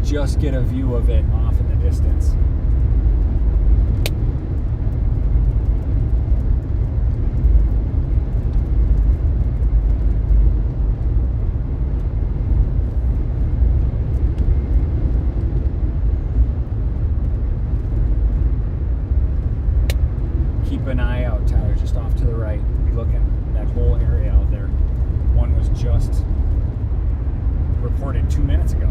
just get a view of it off in the distance. Keep an eye out, Tyler, just off to the right. Be looking that whole area out there. One was just reported 2 minutes ago.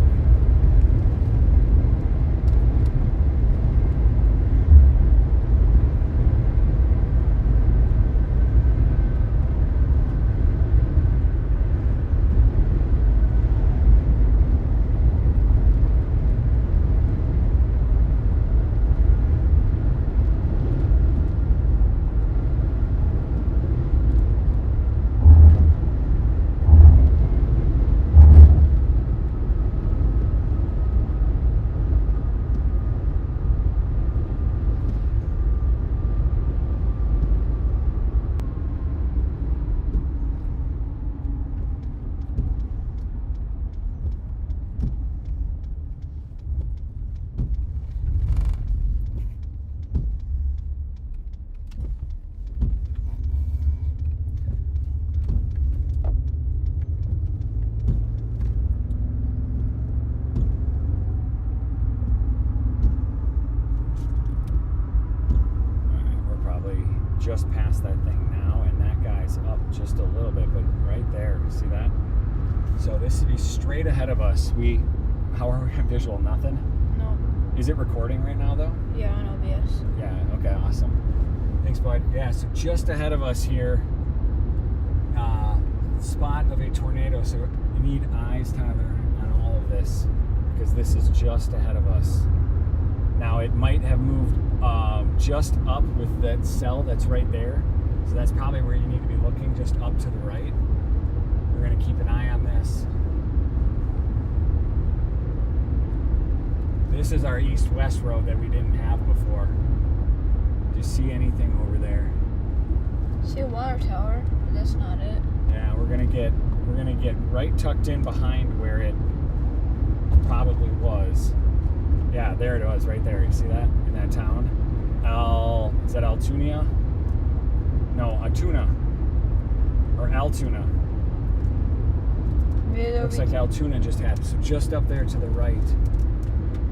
Just past that thing now, and that guy's up just a little bit, but right there, see that? So this is straight ahead of us. How are we on visual? Nothing? No. Is it recording right now though? Yeah, on OBS. Yeah, okay, awesome. Thanks, bud. Yeah, so just ahead of us here, spot of a tornado. So you need eyes, Tyler, on all of this, because this is just ahead of us. Now it might have moved just up with that cell that's right there. So that's probably where you need to be looking, just up to the right. We're going to keep an eye on this. This is our east-west road that we didn't have before. Do you see anything over there? See a water tower, but that's not it. Yeah, we're gonna get right tucked in behind where it probably was. Yeah, there it was, right there. You see that in that town? Is that Altoona? No, Altoona or Altoona. Maybe Looks like Altoona just had it. So just up there to the right.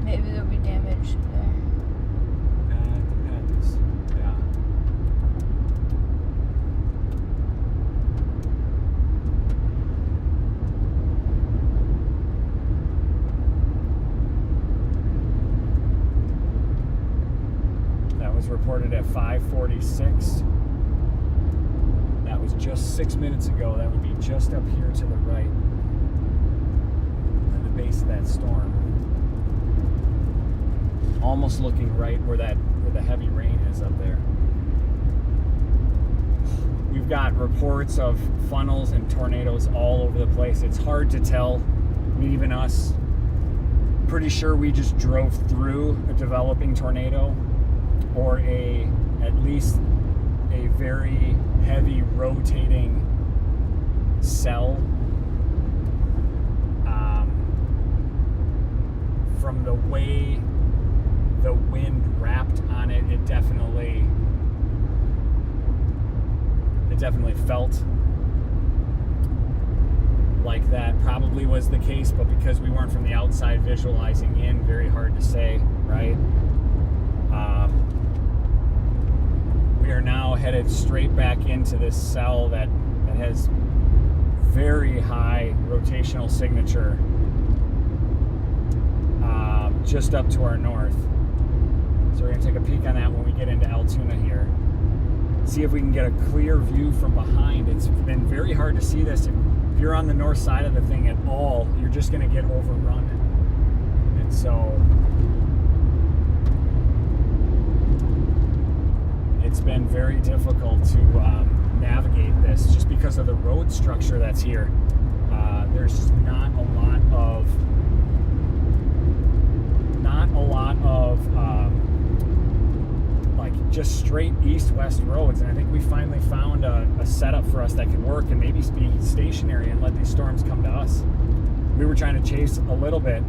Maybe there'll be damage there. It depends. Yeah. That was reported at 5:46. That was just 6 minutes ago. That would be just up here to the right at the base of that storm. Almost looking right where the heavy rain is up there. We've got reports of funnels and tornadoes all over the place. It's hard to tell. I mean, even us, pretty sure we just drove through a developing tornado or at least a very heavy rotating cell. From the way the wind wrapped on it, it definitely felt like that probably was the case, but because we weren't from the outside visualizing in, very hard to say, right? We are now headed straight back into this cell that has very high rotational signature just up to our north. So we're going to take a peek on that when we get into Altoona here. See if we can get a clear view from behind. It's been very hard to see this. If you're on the north side of the thing at all, you're just going to get overrun. And so it's been very difficult to navigate this just because of the road structure that's here. There's not a lot of like just straight east-west roads, and I think we finally found a setup for us that could work and maybe be stationary and let these storms come to us. We were trying to chase a little bit,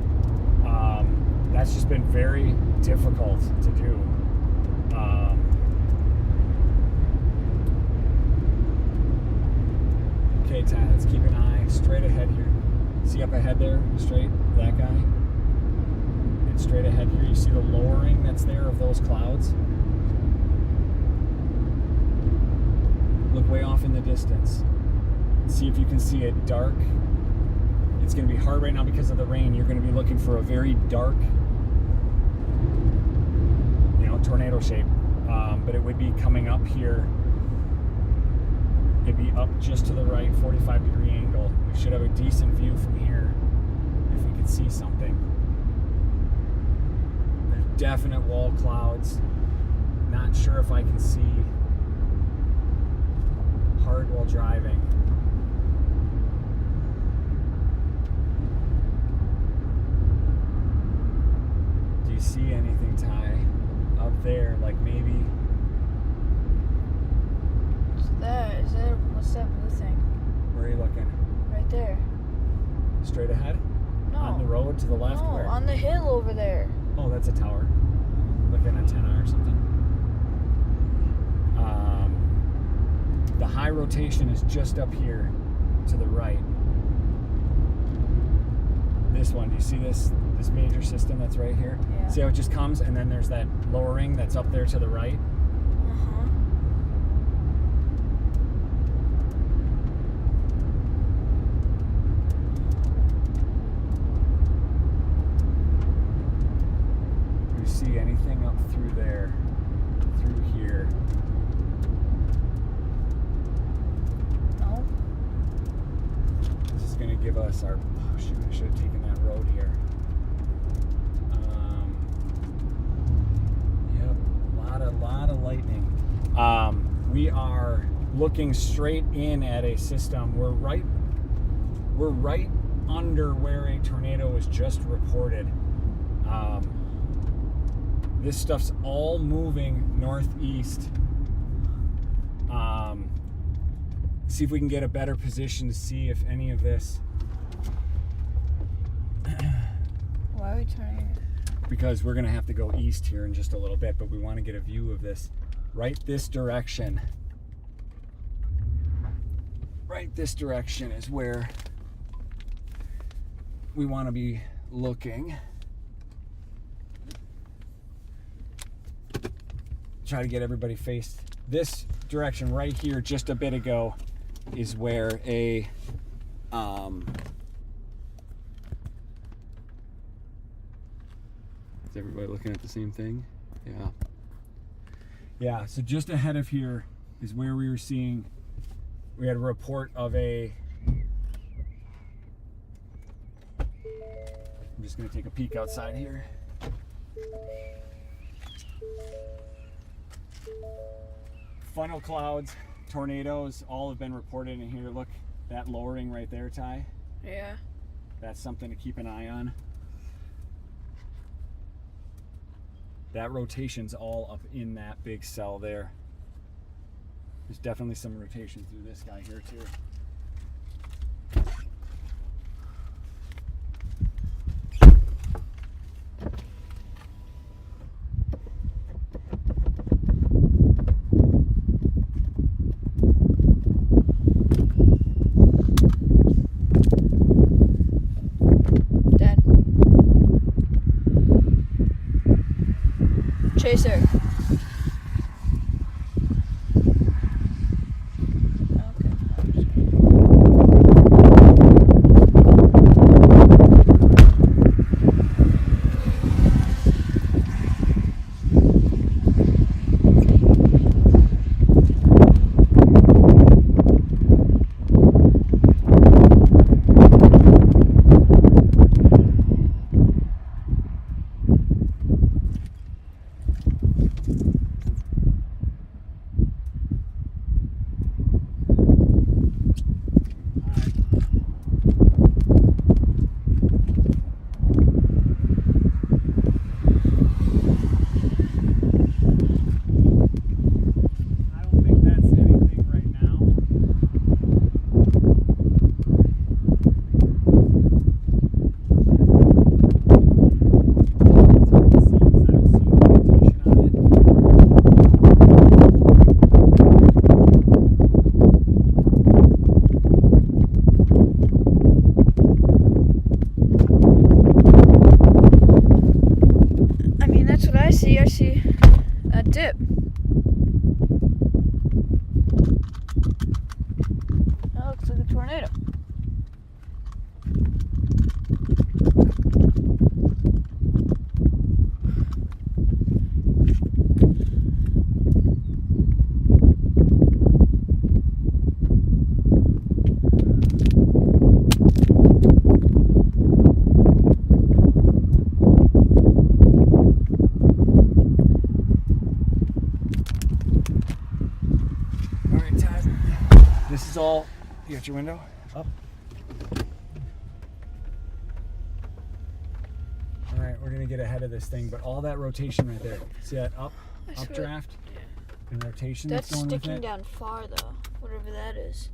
that's just been very difficult to do. Okay, Ty, let's keep an eye straight ahead here. See up ahead there, straight, that guy? And straight ahead here, you see the lowering that's there of those clouds? Look way off in the distance. See if you can see it dark. It's going to be hard right now because of the rain. You're going to be looking for a very dark, tornado shape. But it would be coming up here. It'd be up just to the right, 45-degree angle. We should have a decent view from here if we could see something. There's definite wall clouds. Not sure if I can see. Hard while driving. Do you see anything, Ty? Up there, like maybe. What's that blue thing? Where are you looking? Right there. Straight ahead? No. On the road to the left? No, Where? on the hill over there. Oh, that's a tower. Like an antenna or something. The high rotation is just up here to the right. This one, do you see this major system that's right here? Yeah. See how it just comes and then there's that lowering that's up there to the right? Do you see anything up through there? Through here? No. This is going to give us our... Oh shoot, I should have taken that road here. Yep, a lot of lightning. We are looking straight in at a system. We're right under where a tornado was just reported. This stuff's all moving northeast. See if we can get a better position to see if any of this. Why are we turning? Because we're gonna have to go east here in just a little bit, but we want to get a view of this. Right this direction. Right this direction is where we want to be looking. Try to get everybody faced. This direction right here just a bit ago is where a is everybody looking at the same thing? Yeah, so just ahead of here is where we were seeing, we had a report of a, I'm just going to take a peek outside here. Funnel clouds, tornadoes, all have been reported in here. Look, that lowering right there, Ty. Yeah. That's something to keep an eye on. That rotation's all up in that big cell there. There's definitely some rotation through this guy here too. Chaser. see a dip. That looks like a tornado. This is all, you got your window up? All right, we're gonna get ahead of this thing, but all that rotation right there, see that updraft and rotation that's going with sticking it? down far though, whatever that is.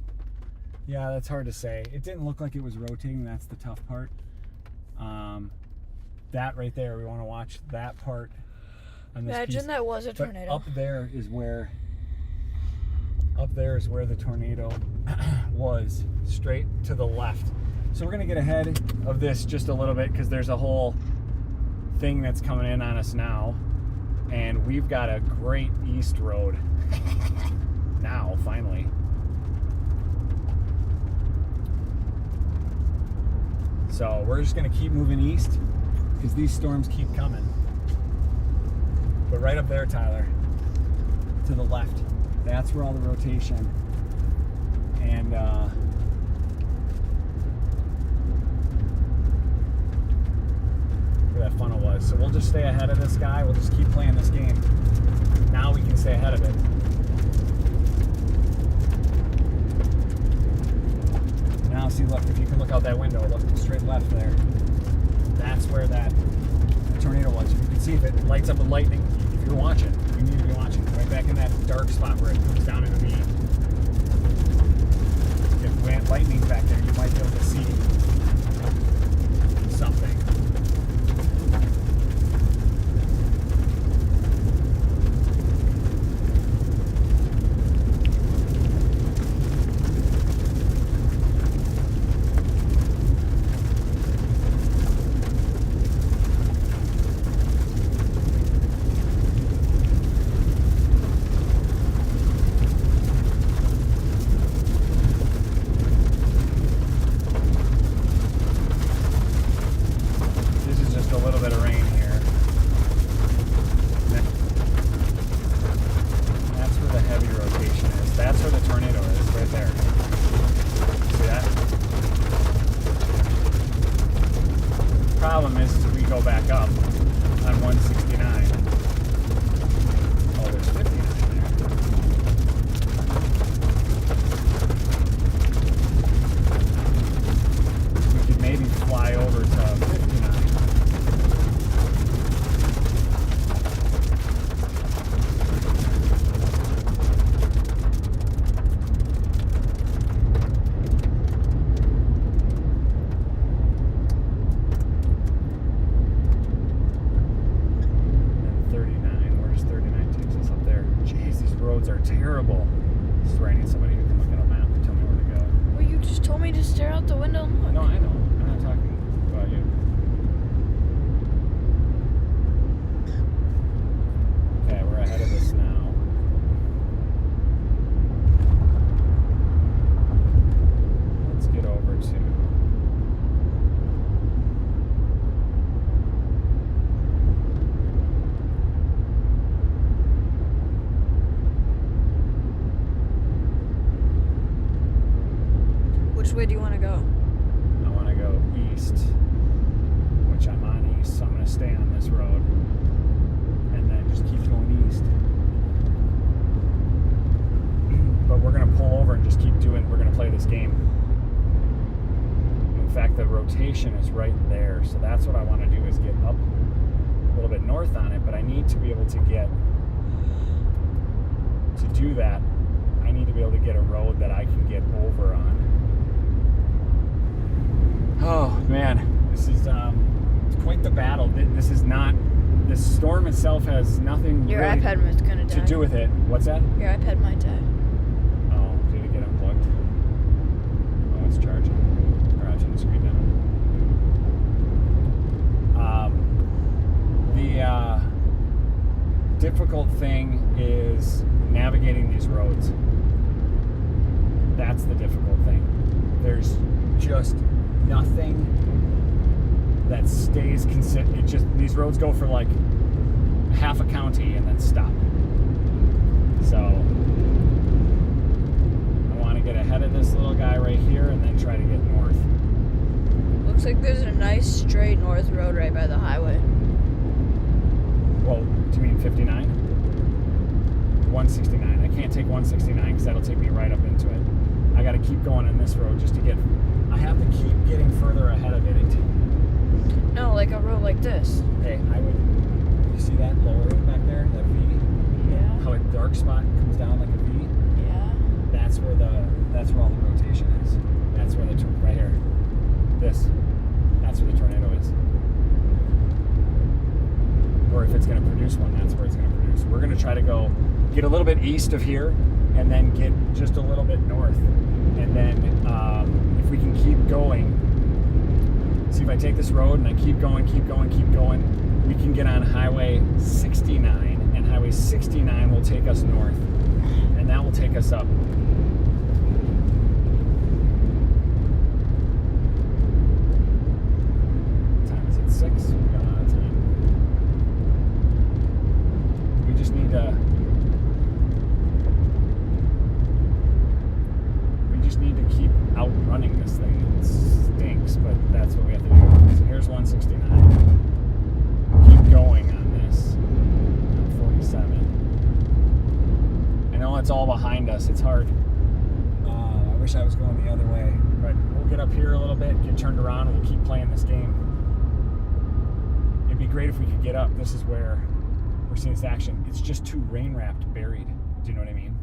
Yeah, that's hard to say. It didn't look like it was rotating, that's the tough part. That right there, we wanna watch that part on this Imagine piece. that was a But tornado. up there is where the tornado was, straight to the left. So we're gonna get ahead of this just a little bit because there's a whole thing that's coming in on us now, and we've got a great east road now, finally. So we're just gonna keep moving east because these storms keep coming. But right up there, Tyler, to the left, that's where all the rotation and where that funnel was. So we'll just stay ahead of this guy. We'll just keep playing this game. Now we can stay ahead of it. Now see, look, if you can look out that window, look straight left there. That's where that tornado was. You can see if it lights up with lightning. If you're watching, you need to be watching. Right back in that dark spot where it comes down into the beam. If lightning's back there, you might be able to see something. Problem is we go back up on 169. Oh, there's 59 there. We could maybe fly over to 59. Are terrible. This is where I need somebody who can look at a map and tell me where to go. Well, you just told me to stare out the window and look. No, I know. I'm not talking about you. Okay, we're ahead of this now. Let's get over to... Which way do you want to go? I want to go east, which I'm on east, so I'm going to stay on this road and then just keep going east. But we're going to pull over and just keep doing, we're going to play this game. In fact, the rotation is right there, so that's what I want to do is get up a little bit north on it, but I need to be able to get, to do that, I need to be able to get a road that I can get over on. Oh man, this is it's quite the battle. This is not, this storm itself has nothing Your really iPad was gonna die. to do with it. What's that? Your iPad might die. Oh, did it get unplugged? Oh, it's charging. Or I'll turn the screen down. difficult thing is navigating these roads. That's the difficult thing. There's just nothing that stays consistent. It just, these roads go for like half a county and then stop. So I want to get ahead of this little guy right here and then try to get north. Looks like there's a nice straight north road right by the highway. Well, do you mean 59? 169. I can't take 169 because that'll take me right up into it. I got to keep going on this road just to get. I have to keep getting further ahead of it. No, like a road like this. Hey, I would. You see that lowering back there? That V? Yeah. How a dark spot comes down like a V? Yeah. That's where all the rotation is. That's where right here. This. That's where the tornado is. Or if it's going to produce one, that's where it's going to produce. We're going to try to get a little bit east of here and then get just a little bit north. And then if we can keep going, see if I take this road and I keep going, we can get on Highway 69, and Highway 69 will take us north, and that will take us up. What time is it? 6? We got a lot of time. We just need to keep outrunning this thing. It stinks, but that's what we have to do. So here's 169. Keep going on this. 47. I know it's all behind us. It's hard. I wish I was going the other way, but we'll get up here a little bit, get turned around, and we'll keep playing this game. It'd be great if we could get up. This is where we're seeing this action. It's just too rain-wrapped, buried. Do you know what I mean?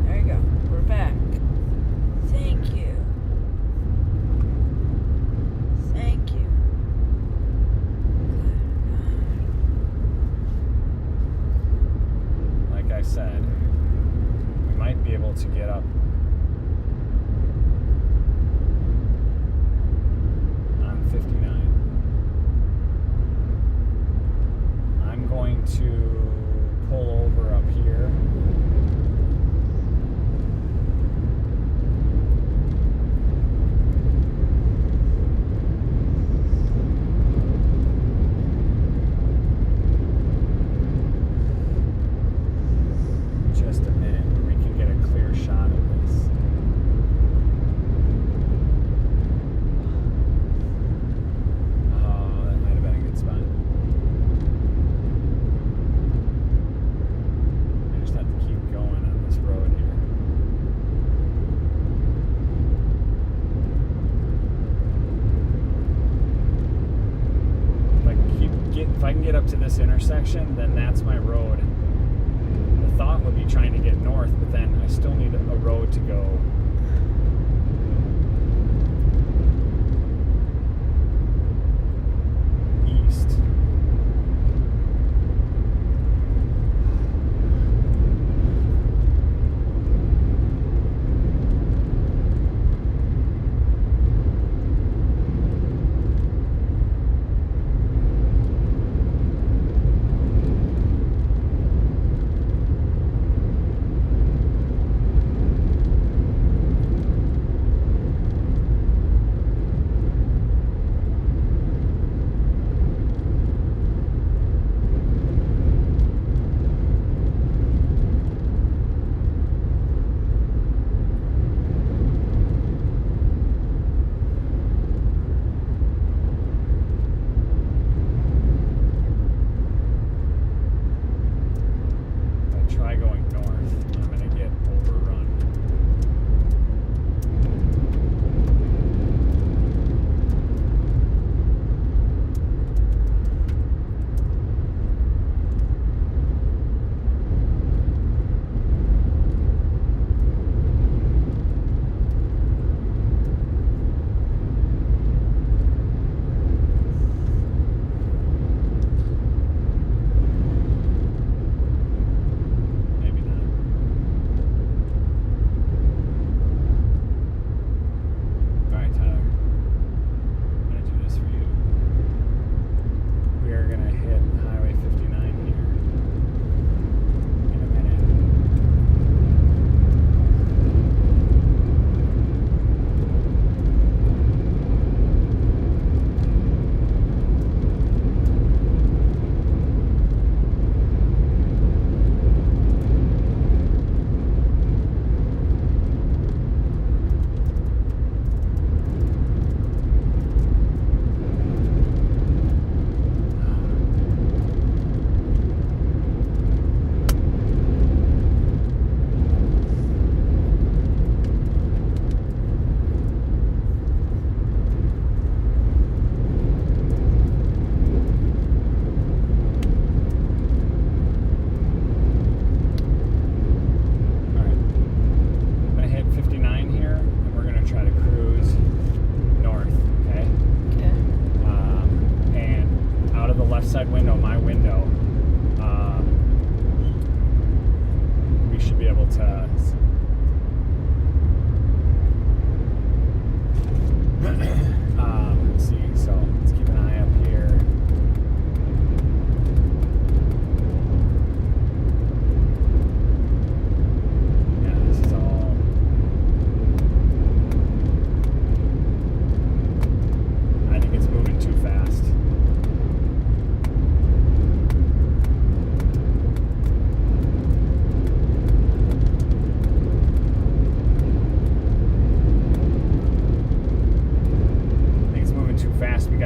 There you go. We're back. Thank you. Thank you. Like I said, we might be able to get up on 59. I'm going to pull over up here. If I can get up to this intersection, then that's my road. The thought would be trying to get north, but then I still need a road to go east.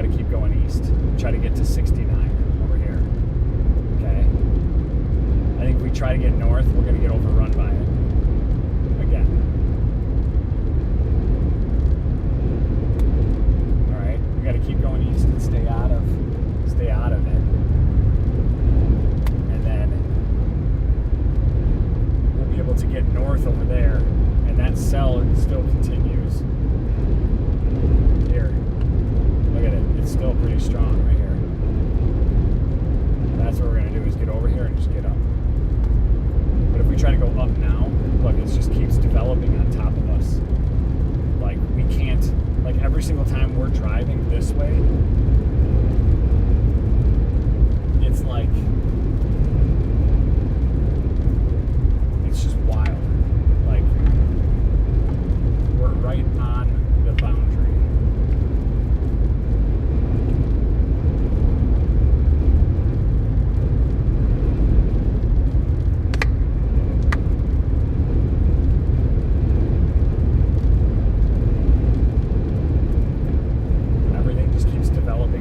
got to keep going east. Try to get to 69 over here. Okay. I think if we try to get north, we're going to get overrun by it again. All right, we got to keep going east and stay out of it. And then we'll be able to get north over there, and that cell still continues. Here, look at it. It's still pretty strong right here. That's what we're going to do, is get over here and just get up. But if we try to go up now, look, it just keeps developing on top of us. Like, we can't, like, every single time we're driving this way, it's like, it's just wild. Like, we're right on the boundary.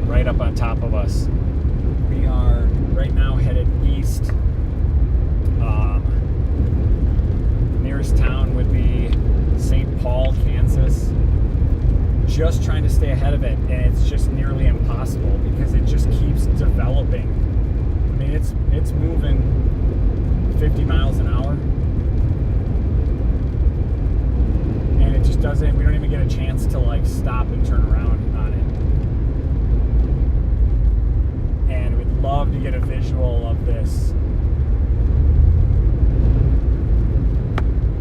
Right up on top of us. We are right now headed east. Nearest town would be St. Paul, Kansas. Just trying to stay ahead of it, and it's just nearly impossible because it just keeps developing. I mean, it's moving 50 miles an hour, and it just doesn't. We don't even get a chance to like stop and turn around on it. And we'd love to get a visual of this.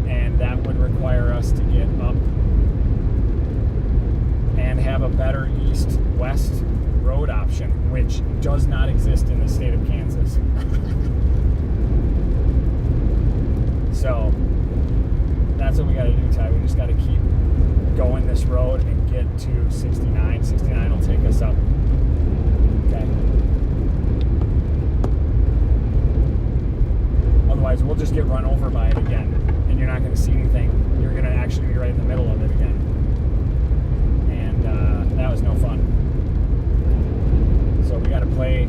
And that would require us to get up and have a better east-west road option, which does not exist in the state of Kansas. So that's what we got to do, Ty. We just got to keep going this road and get to 69. 69 will take us up. Okay. Otherwise, we'll just get run over by it again, and you're not going to see anything. You're going to actually be right in the middle of it again. And that was no fun. So we got to play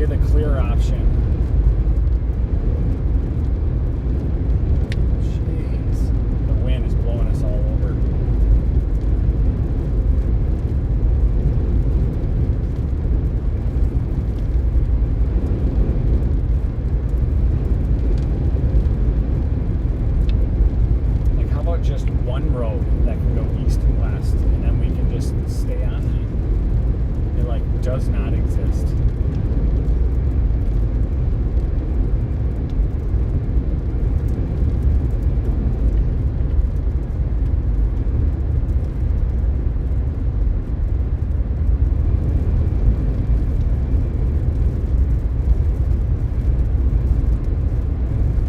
the clear option. Jeez. The wind is blowing us all over. Just one road that can go east and west, and then we can just stay on that. It like does not exist.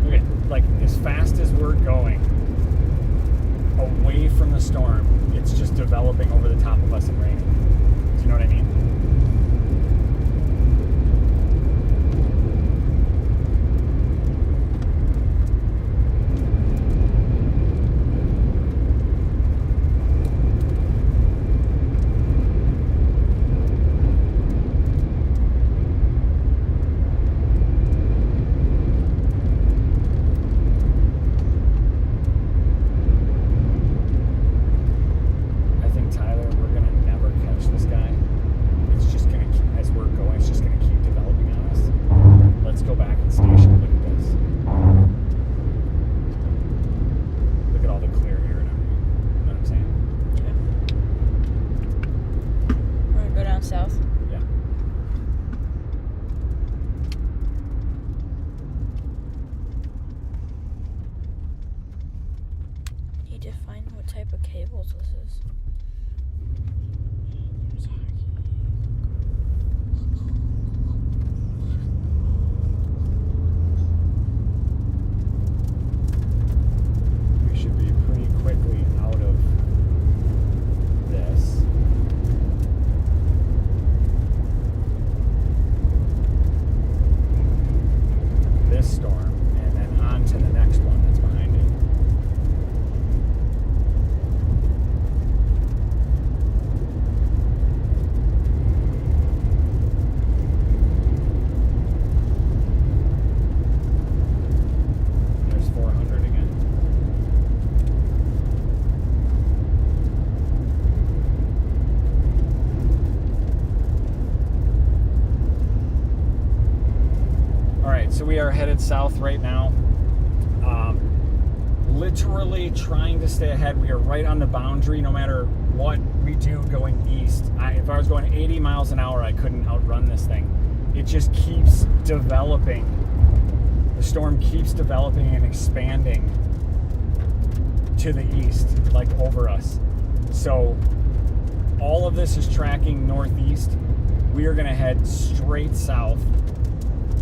Look at, like, as fast as we're going away from the storm, it's just developing over the top of us and raining. Do you know what I mean? South? Yeah. Need to find what type of cables this is. We should be pretty quickly out of this. Storm, and then on to the next one that's behind it. so we are headed south right now. Literally trying to stay ahead. We are right on the boundary no matter what we do going east. If I was going 80 miles an hour, I couldn't outrun this thing. It just keeps developing. The storm keeps developing and expanding to the east, like over us. So all of this is tracking northeast. We are going to head straight south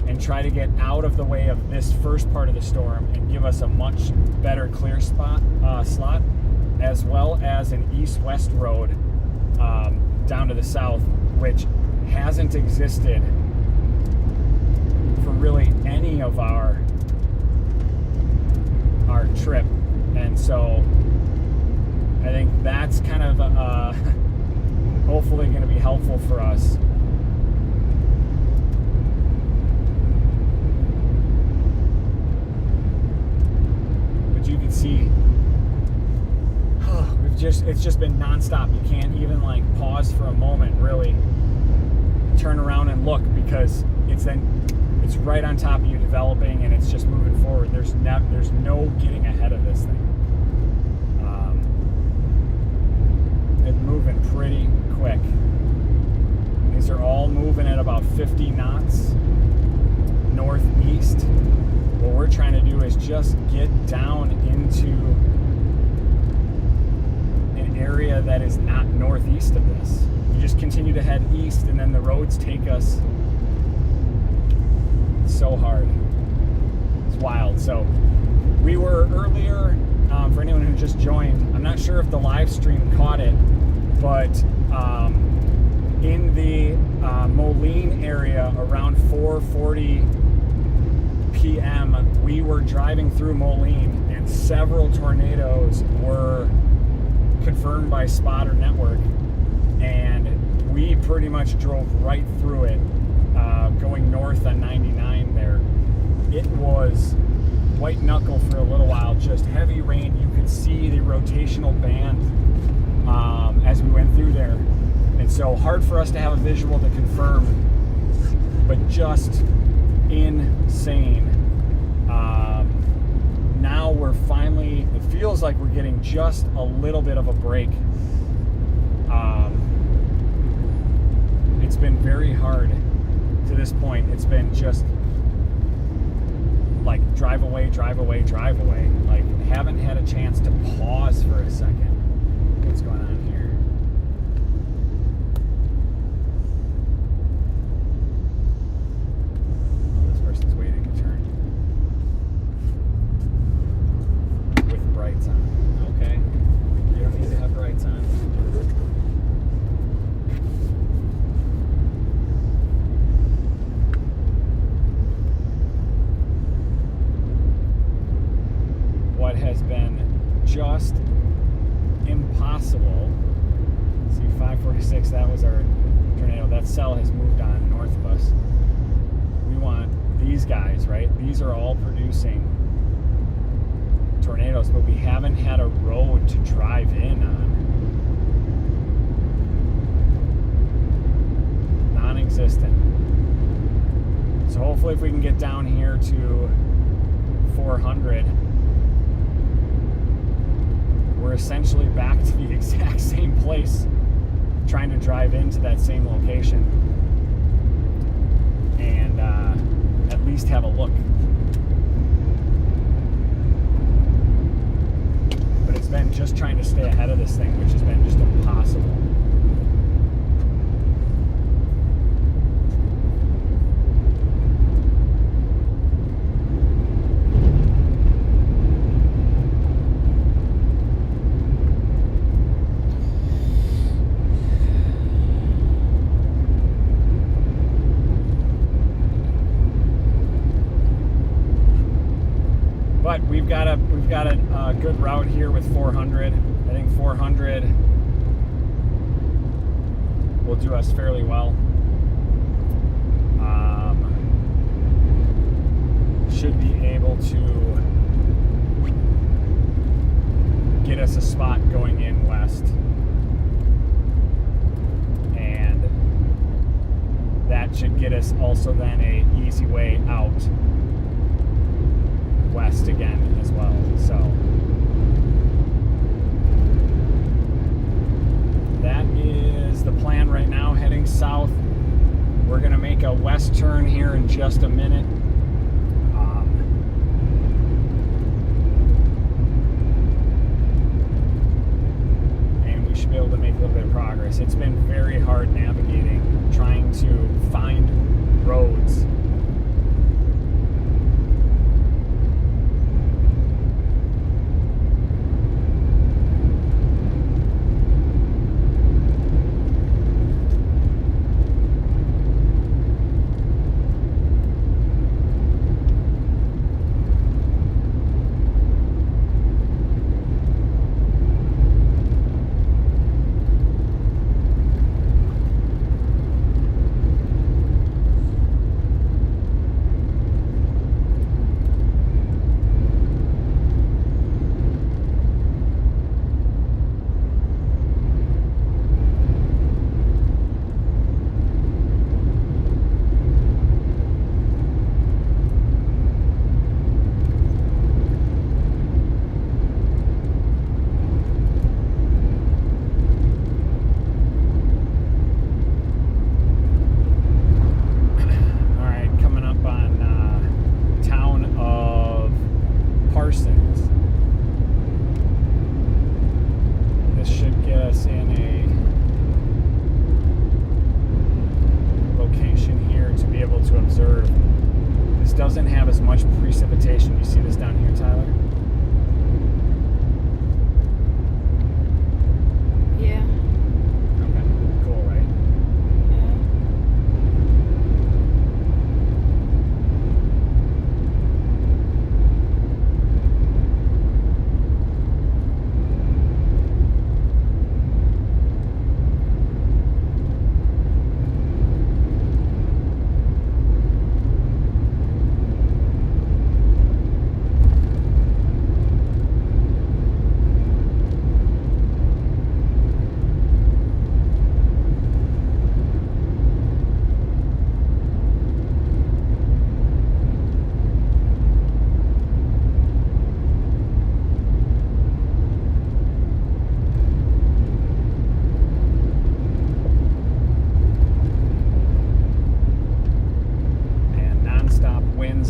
and try to get out of the way of this first part of the storm and give us a much better clear slot, as well as an east-west road down to the south, which hasn't existed for really any of our trip. And so I think that's kind of hopefully going to be helpful for us. You can see it's just been nonstop. You can't even like pause for a moment, really turn around and look, because it's right on top of you developing, and it's just moving forward. There's no getting ahead of this thing. It's moving pretty quick. These are all moving at about 50 knots northeast. What we're trying to do is just get down into an area that is not northeast of this. We just continue to head east, and then the roads take us so hard. It's wild. So we were earlier, for anyone who just joined, I'm not sure if the live stream caught it, but in the Moline area around 4:40 p.m. we were driving through Moline, and several tornadoes were confirmed by Spotter Network, and we pretty much drove right through it, going north on 99 there. It was white knuckle for a little while, just heavy rain. You could see the rotational band as we went through there, and so hard for us to have a visual to confirm, but just insane. Now we're finally, it feels like we're getting just a little bit of a break. It's been very hard to this point. It's been just like drive away. Like, haven't had a chance to pause for a second. What's going on here? Person's waiting to turn with brights on. Okay, you don't need to have brights on. What has been just impossible. See, 546, that was our tornado. That cell has moved on north of us. We want these guys, right? These are all producing tornadoes, but we haven't had a road to drive in on. Non-existent. So hopefully if we can get down here to 400, we're essentially back to the exact same place, trying to drive into that same location, and at least have a look. But it's been just trying to stay ahead of this thing, which has been just impossible. But we've got a good route here with 400. I think 400 will do us fairly well. Should be able to get us a spot going in west, and that should get us also then a easy way out west again as well. So that is the plan right now, heading south. We're going to make a west turn here in just a minute. And we should be able to make a little bit of progress. It's been very hard navigating, trying to find roads. Doesn't have as much precipitation. You see this down here, Tyler? Yeah. Okay, cool, right?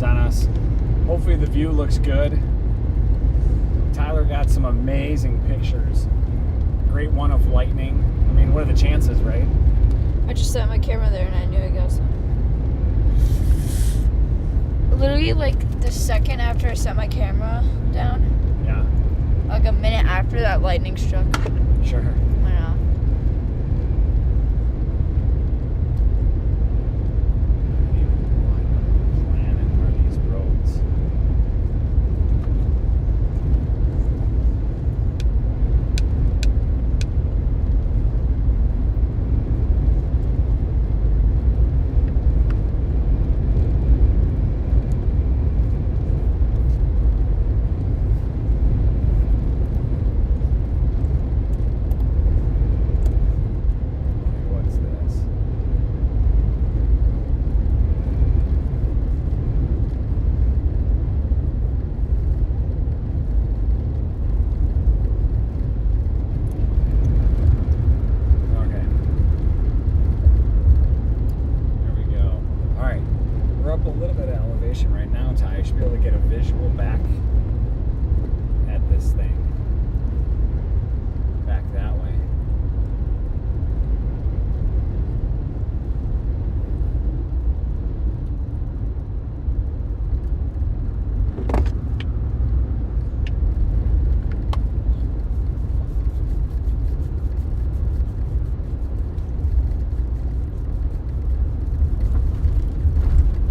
On us. Hopefully the view looks good. Tyler got some amazing pictures. Great one of lightning. I mean, what are the chances, right? I just set my camera there and I knew I got some. Literally, like the second after I set my camera down. Yeah. Like a minute after that, lightning struck. Sure. I know. Right now, Ty, you should be able to get a visual back at this thing. Back that way.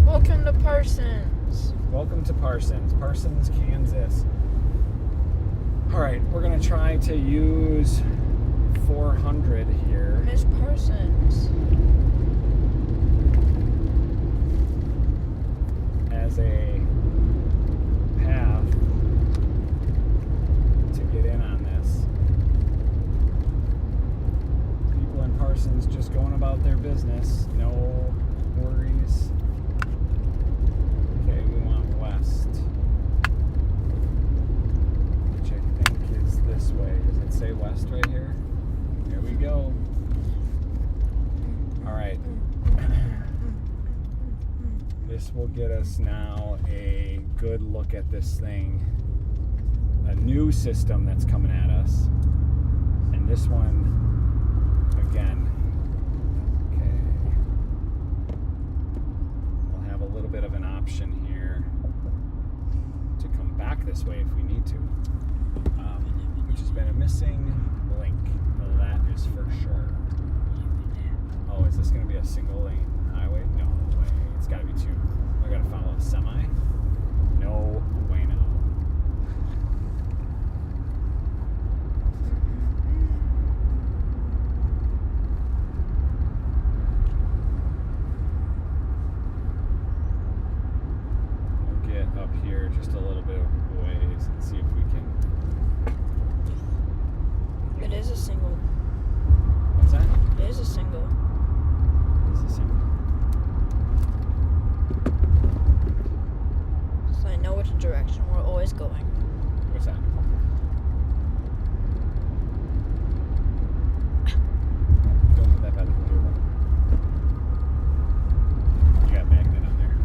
Welcome to Parsons. Welcome to Parsons, Kansas. All right, we're gonna try to use 400 here. Miss Parsons. As a path to get in on this. People in Parsons just going about their business. No inquiries. Okay, we want west, which I think is this way. Does it say west right here? Here we go. All right. This will get us now a good look at this thing. A new system that's coming at us. And this one, again, okay. We'll have a little bit of an option here to come back this way if we need to. Which has been a missing link. That is for sure. Oh, is this going to be a single lane highway? No way. It's got to be two. I got to follow a semi? No way, no. We'll get up here just a little bit of ways and see if we can. It is a single. What's that? It is a single. It's a single. So I know which direction we're always going. What's that? Don't put that by the computer. You got magnet on there.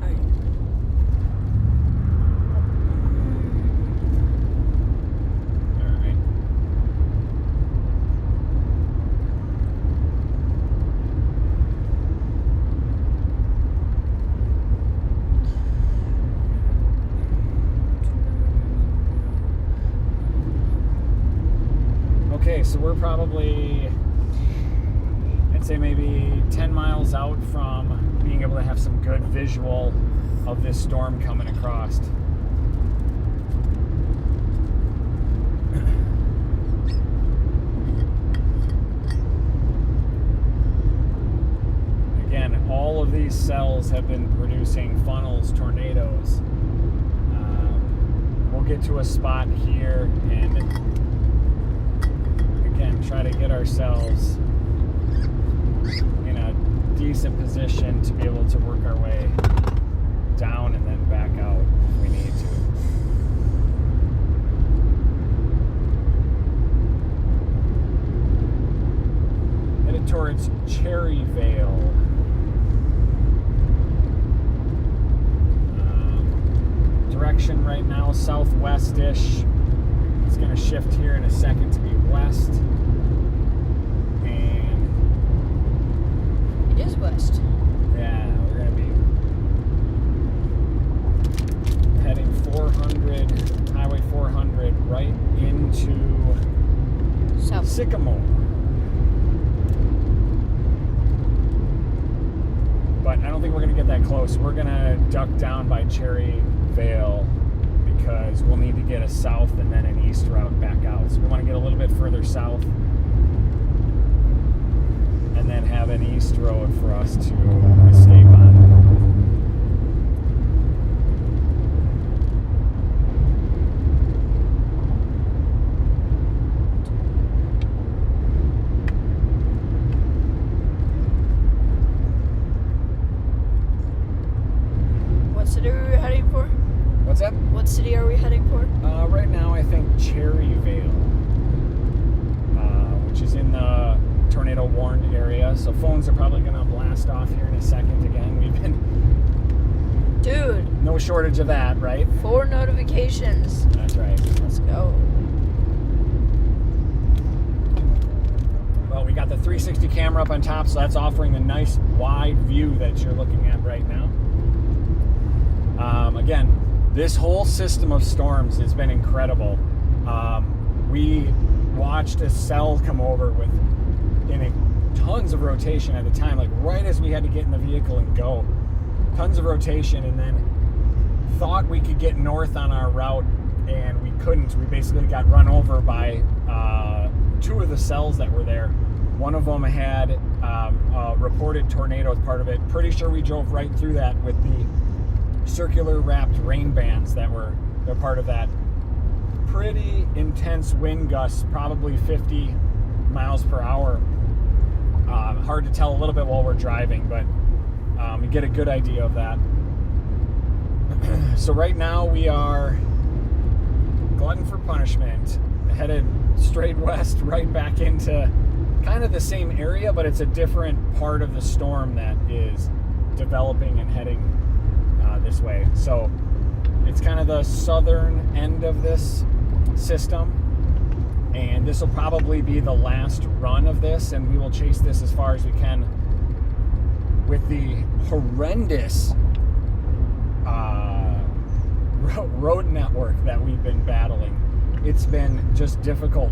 Alright. Alright. Okay, so we're probably, I'd say maybe 10 miles out from being able to have some good visual of this storm coming across. Again, all of these cells have been producing funnels, tornadoes. We'll get to a spot here and again try to get ourselves in a decent position to be able to work our way down and then back out if we need to. Headed towards Cherryvale. Direction right now southwest-ish. It's going to shift here in a second to be west. And It is west. yeah, we're going to be heading 400, Highway 400, right into South. Sycamore. But I don't think we're going to get that close. We're going to duck down by Cherryvale because we'll need to get a south and then an east route back out. So we want to get a little bit further south and then have an east road for us to escape on. What city are we heading for? What's that? What city are we heading for? Right now, I think Cherryvale, which is in the tornado warned area. So phones are probably going to blast off here in a second again. We've been Dude, no shortage of that, right? 4 notifications. That's right. Let's go. Well, we got the 360 camera up on top, so that's offering the nice wide view that you're looking at right now. Again, this whole system of storms has been incredible. We watched a cell come over with tons of rotation at the time, like right as we had to get in the vehicle and go. Tons of rotation, and then thought we could get north on our route, and we couldn't. We basically got run over by 2 of the cells that were there. One of them had a reported tornado as part of it. Pretty sure we drove right through that with the circular wrapped rain bands they're part of that. Pretty intense wind gusts, probably 50 miles per hour. Hard to tell a little bit while we're driving, but you get a good idea of that. So right now we are glutton for punishment, headed straight west, right back into kind of the same area, but it's a different part of the storm that is developing and heading this way. So it's kind of the southern end of this system, and this will probably be the last run of this, and we will chase this as far as we can with the horrendous road network that we've been battling. It's been just difficult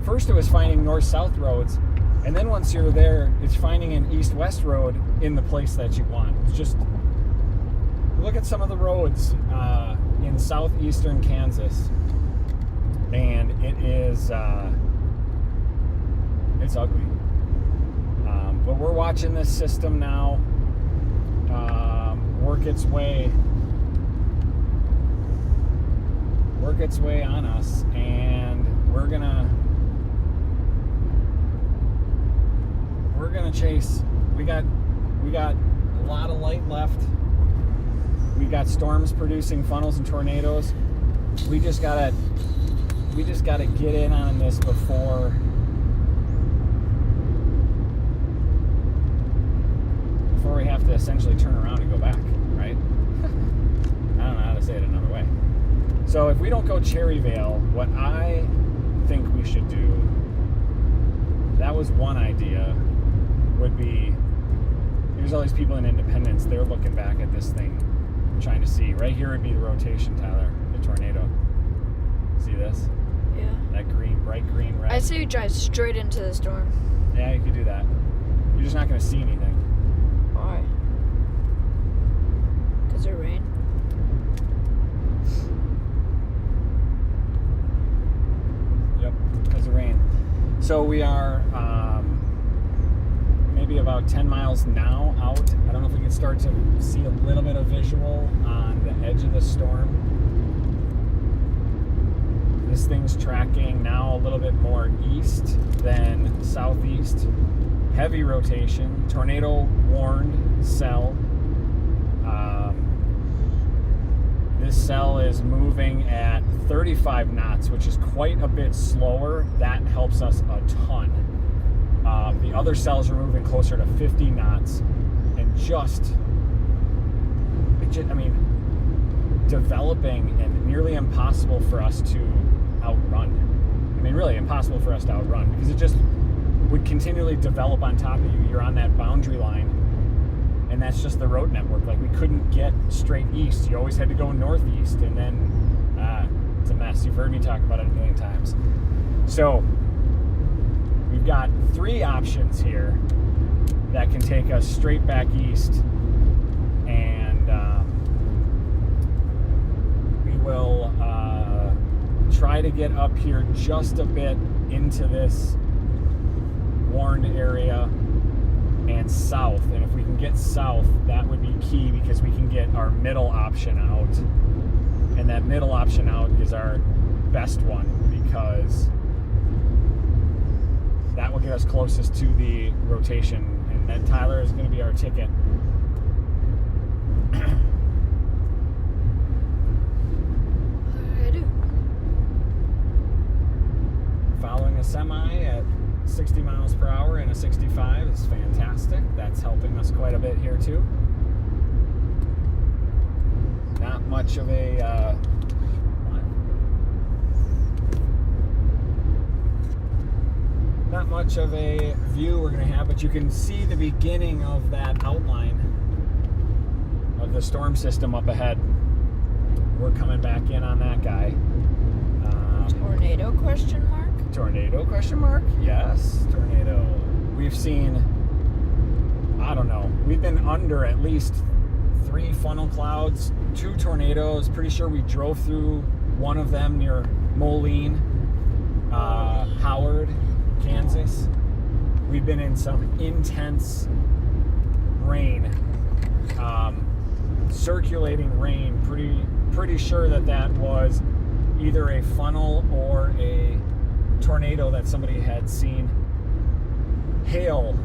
first it was finding north-south roads, and then once you're there, it's finding an east-west road in the place that you want. It's just, look at some of the roads in southeastern Kansas, and it is, it's ugly. But we're watching this system now work its way on us, and we're gonna chase. We got a lot of light left. We got storms producing funnels and tornadoes. We just gotta get in on this before we have to essentially turn around and go back, right? I don't know how to say it another way. So if we don't go Cherryvale, what I think we should do, that was one idea, would be, there's all these people in Independence, they're looking back at this thing, trying to see. Right here would be the rotation, Tyler, the tornado. See this? Yeah. That green, bright green, red. I say you drive straight into the storm. Yeah, you could do that. You're just not going to see anything. Why? Because of rain? Yep, because of rain. So we are maybe about 10 miles now out. I don't know if we can start to see a little bit of visual on the edge of the storm. This thing's tracking now a little bit more east than southeast. Heavy rotation, tornado warned cell. This cell is moving at 35 knots, which is quite a bit slower. That helps us a ton. The other cells are moving closer to 50 knots, and developing and nearly impossible for us to outrun. I mean, really impossible for us to outrun, because it just would continually develop on top of you. You're on that boundary line, and that's just the road network. Like, we couldn't get straight east. You always had to go northeast, and then it's a mess. You've heard me talk about it a million times. So we've got 3 options here that can take us straight back east, and we will try to get up here just a bit into this warned area and south. And if we can get south, that would be key, because we can get our middle option out, and that middle option out is our best one, because that will get us closest to the rotation, and then Tyler is going to be our ticket. Following a semi at 60 miles per hour in a 65 is fantastic. That's helping us quite a bit here too. Not much of a view we're going to have, but you can see the beginning of that outline of the storm system up ahead. We're coming back in on that guy. Tornado question mark? Tornado question mark? Yes, tornado. We've seen, I don't know, we've been under at least 3 funnel clouds, 2 tornadoes. Pretty sure we drove through one of them near Moline, Howard, Kansas. We've been in some intense rain, circulating rain. Pretty sure that was either a funnel or a tornado that somebody had seen. Hail,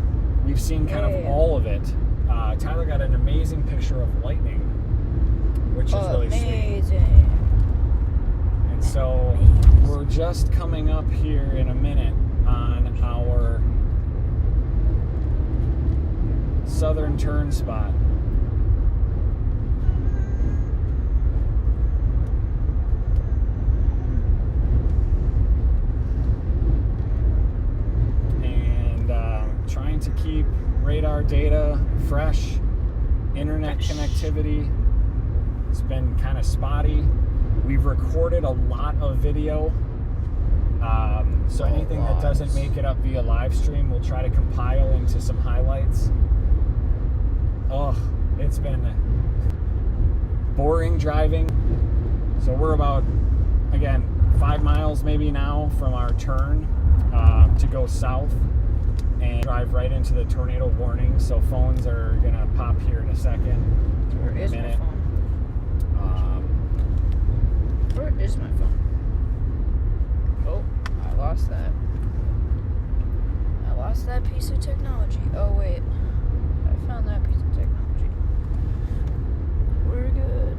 we've seen kind of all of it. Tyler got an amazing picture of lightning, which is really sweet. And so we're just coming up here in a minute on our southern turn spot. Trying to keep radar data fresh. Internet connectivity has been kind of spotty. We've recorded a lot of video, so anything that doesn't make it up via live stream, we'll try to compile into some highlights. Oh, it's been boring driving. So we're about, again, 5 miles maybe now from our turn to go south and drive right into the tornado warning. So phones are gonna pop here in a second. Where is my phone? Where is my phone? Oh, I lost that. I lost that piece of technology. Oh wait, I found that piece of technology. We're good.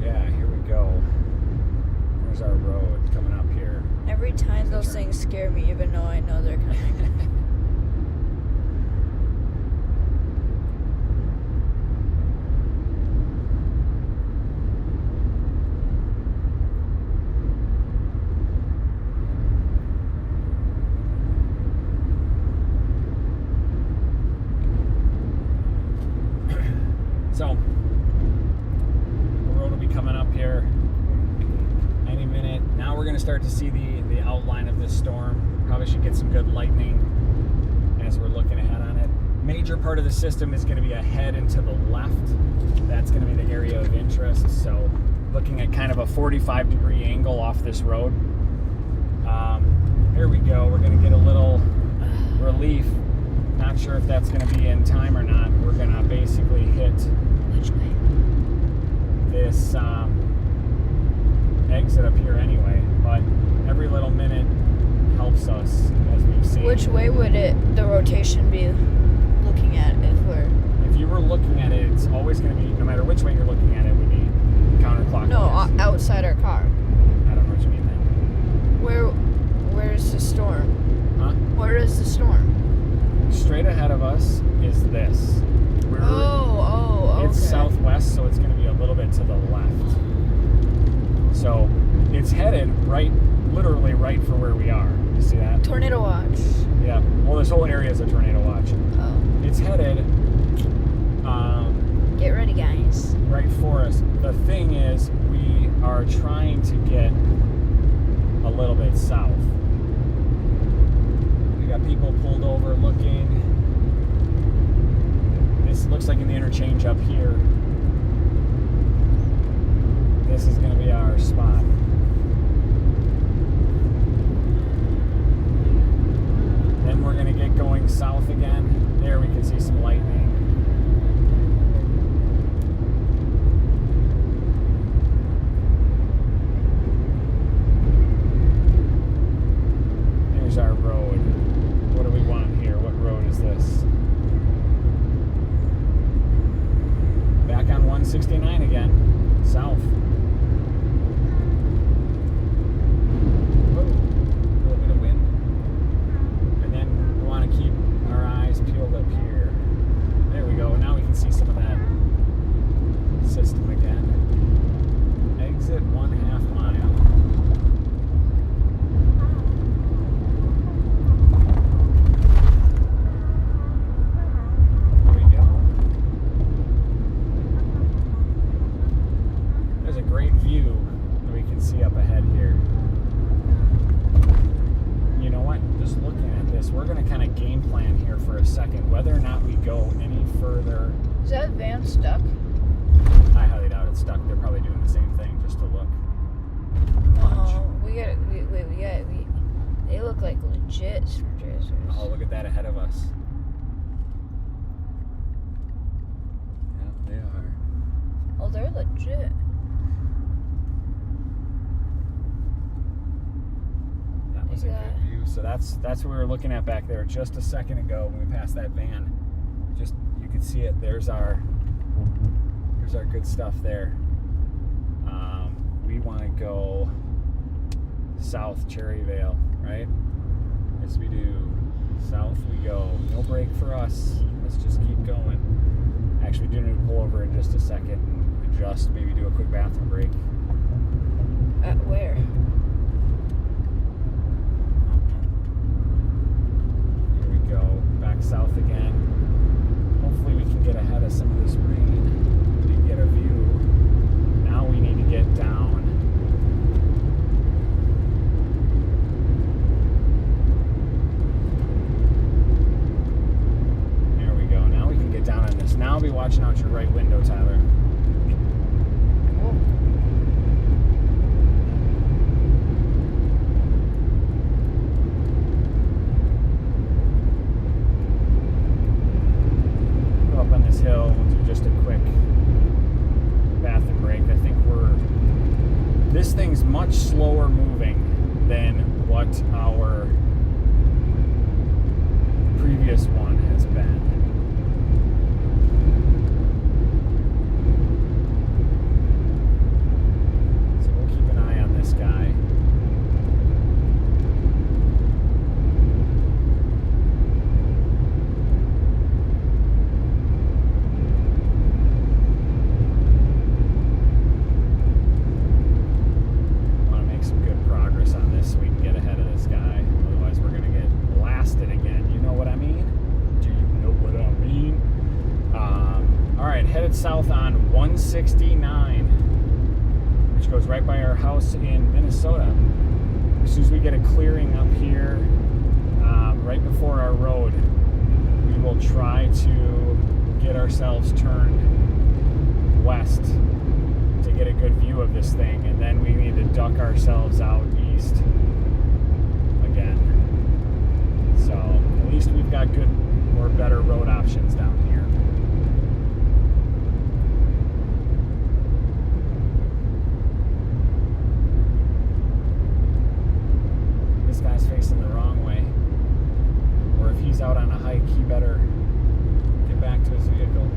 Yeah, here we go. There's our road coming up here. Every time those things scare me, even though I know they're coming. So, the road will be coming up here any minute. Now we're going to start to see the outline of this storm. Probably should get some good lightning as we're looking ahead on it. Major part of the system is going to be ahead and to the left. That's going to be the area of interest. So, looking at kind of a 45-degree angle off this road. Here we go. We're going to get a little relief. Not sure if that's going to be in time or not. We're going to basically hit this exit up here anyway, but every little minute helps us, as we've seen. Which way would the rotation be looking at if you were looking at it, it's always going to be, no matter which way you're looking at it, would be counterclockwise. No, outside our car. I don't know what you mean then. Where's the storm? Huh? Where is the storm? Straight ahead of us is this. Okay. It's southwest, so it's going to be a little bit to the left. So it's headed literally right for where we are. You see that? Tornado watch. Yeah. Well, this whole area is a tornado watch. Oh. It's headed. Get ready, guys. Right for us. The thing is, we are trying to get a little bit south. We got people pulled over looking. This looks like in the interchange up here. This is going to be our spot. Then we're going to get going south again. There we can see some lightning. There's our road. What do we want here? What road is this? Back on 169 again, south. Whoa, a little bit of wind. And then we want to keep our eyes peeled up here. There we go. Now we can see some of that system again. Exit 1/2 mile. Great view that we can see up ahead here. You know what? Just looking at this, we're going to kind of game plan here for a second, whether or not we go any further. Is that van stuck? I highly doubt it's stuck. They're probably doing the same thing just to look. They look like legit straighters. Oh, look at that ahead of us. they're legit. That was a good view. So that's what we were looking at back there just a second ago when we passed that van. Just, you could see it. There's our good stuff there. We want to go south Cherryvale, right? Yes, we do. South we go. No break for us. Let's just keep going. Actually, we do need to pull over in just a second and adjust, maybe do a quick bathroom break. At where? Here we go. Back south again. Hopefully we can get ahead of some of this rain. We can get a view. Now we need to get down. There we go. Now we can get down on this. Now be watching out your right window, Tyler. Go up on this hill. We'll do just a quick bathroom break. I think this thing's much slower moving than what our previous one has been. So we'll keep an eye on this guy. South on 169, which goes right by our house in Minnesota. As soon as we get a clearing up here, right before our road, we will try to get ourselves turned west to get a good view of this thing, and then we need to duck ourselves out east again. So at least we've got good or better road options down here. Guy's facing the wrong way, or if he's out on a hike, he better get back to his vehicle.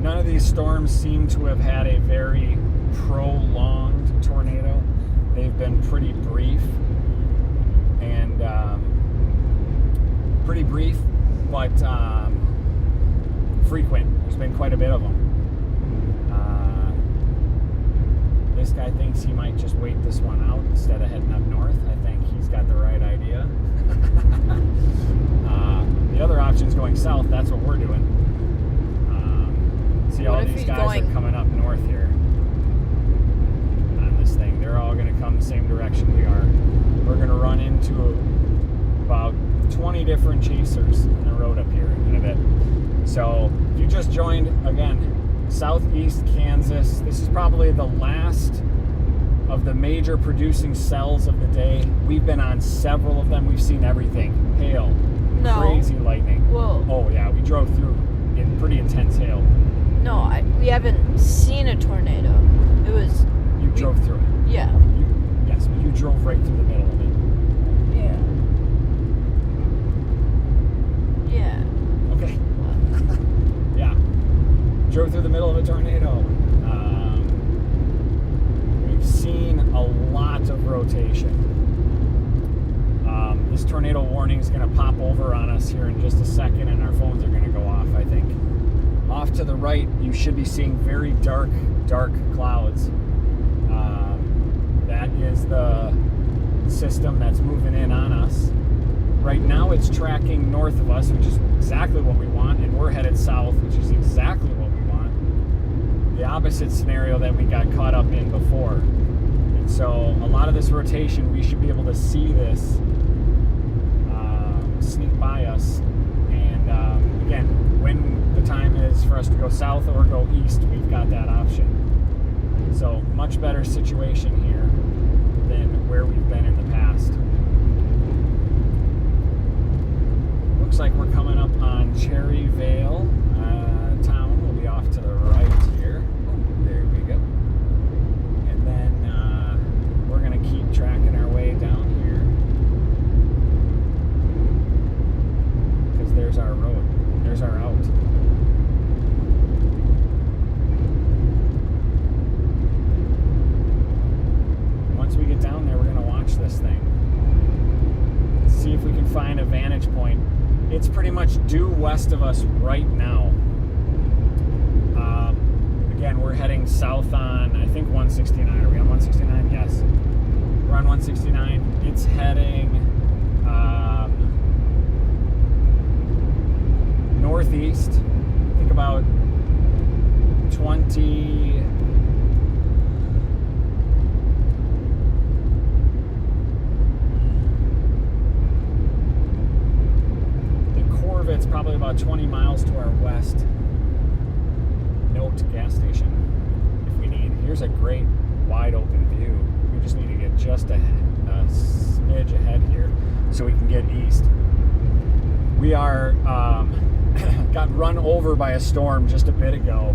None of these storms seem to have had a very prolonged tornado. They've been pretty brief but frequent. There's been quite a bit of them. This guy thinks he might just wait this one out instead of heading up north. I think he's got the right idea. The other option is going south. That's what we're doing. See, all these guys are coming up north here on this thing. They're all going to come the same direction we are. We're going to run into about 20 different chasers in the road up here in a bit. So if you just joined, again, southeast Kansas. This is probably the last of the major producing cells of the day. We've been on several of them. We've seen everything. Hail, crazy lightning. Whoa. Oh yeah, we drove through in pretty intense hail. No, we haven't seen a tornado. It was... You drove through it? Yeah. Yes, but you drove right through the middle of it. Yeah. Yeah. Okay. Yeah. Drove through the middle of a tornado. We've seen a lot of rotation. This tornado warning is going to pop over on us here in just a second, and our phones are going to go off, I think. Off to the right, you should be seeing very dark clouds. That is the system that's moving in on us. Right now it's tracking north of us, which is exactly what we want, and we're headed south, which is exactly what we want. The opposite scenario that we got caught up in before. And so a lot of this rotation, we should be able to see this sneak by us. And again, south or go east, we've got that option. So much better situation here than where we've been in the past. Looks like we're coming up on Cherry Vale town. We'll be off to the right here. There we go. And then we're going to keep tracking our way down here. Because there's our road. There's our out. Once we get down there, we're going to watch this thing. See if we can find a vantage point. It's pretty much due west of us right now. Again, we're heading south on, I think, 169. Are we on 169? Yes. We're on 169. It's heading northeast. I think about 20... It's probably about 20 miles to our west. Note gas station if we need. Here's a great wide open view. We just need to get just a smidge ahead here so we can get east. We are got run over by a storm just a bit ago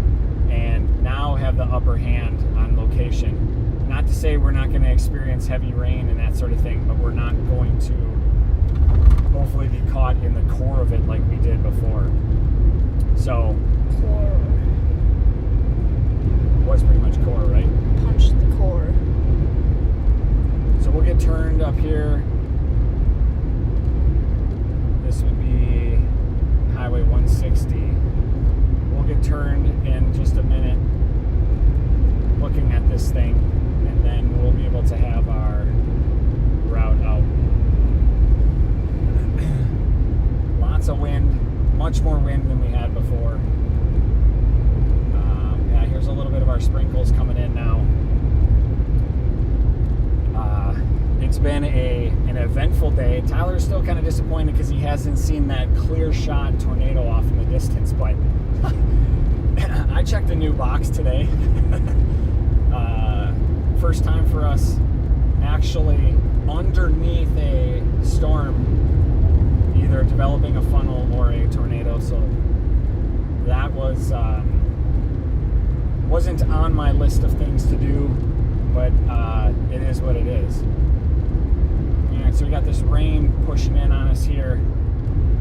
and now have the upper hand on location. Not to say we're not going to experience heavy rain and that sort of thing, but we're not going to hopefully be caught in the core of it like we did before. So Core. Was pretty much core, right? Punch the core. So we'll get turned up here. This would be Highway 160. We'll get turned in just a minute looking at this thing, and then we'll be able to have our route out. Lots of wind, much more wind than we had before. Yeah, here's a little bit of our sprinkles coming in now. It's been an eventful day. Tyler's still kind of disappointed because he hasn't seen that clear shot tornado off in the distance, but I checked a new box today. First time for us actually underneath a storm, either developing a funnel or a tornado, so that was wasn't on my list of things to do, but it is what it is. Alright, so we got this rain pushing in on us here.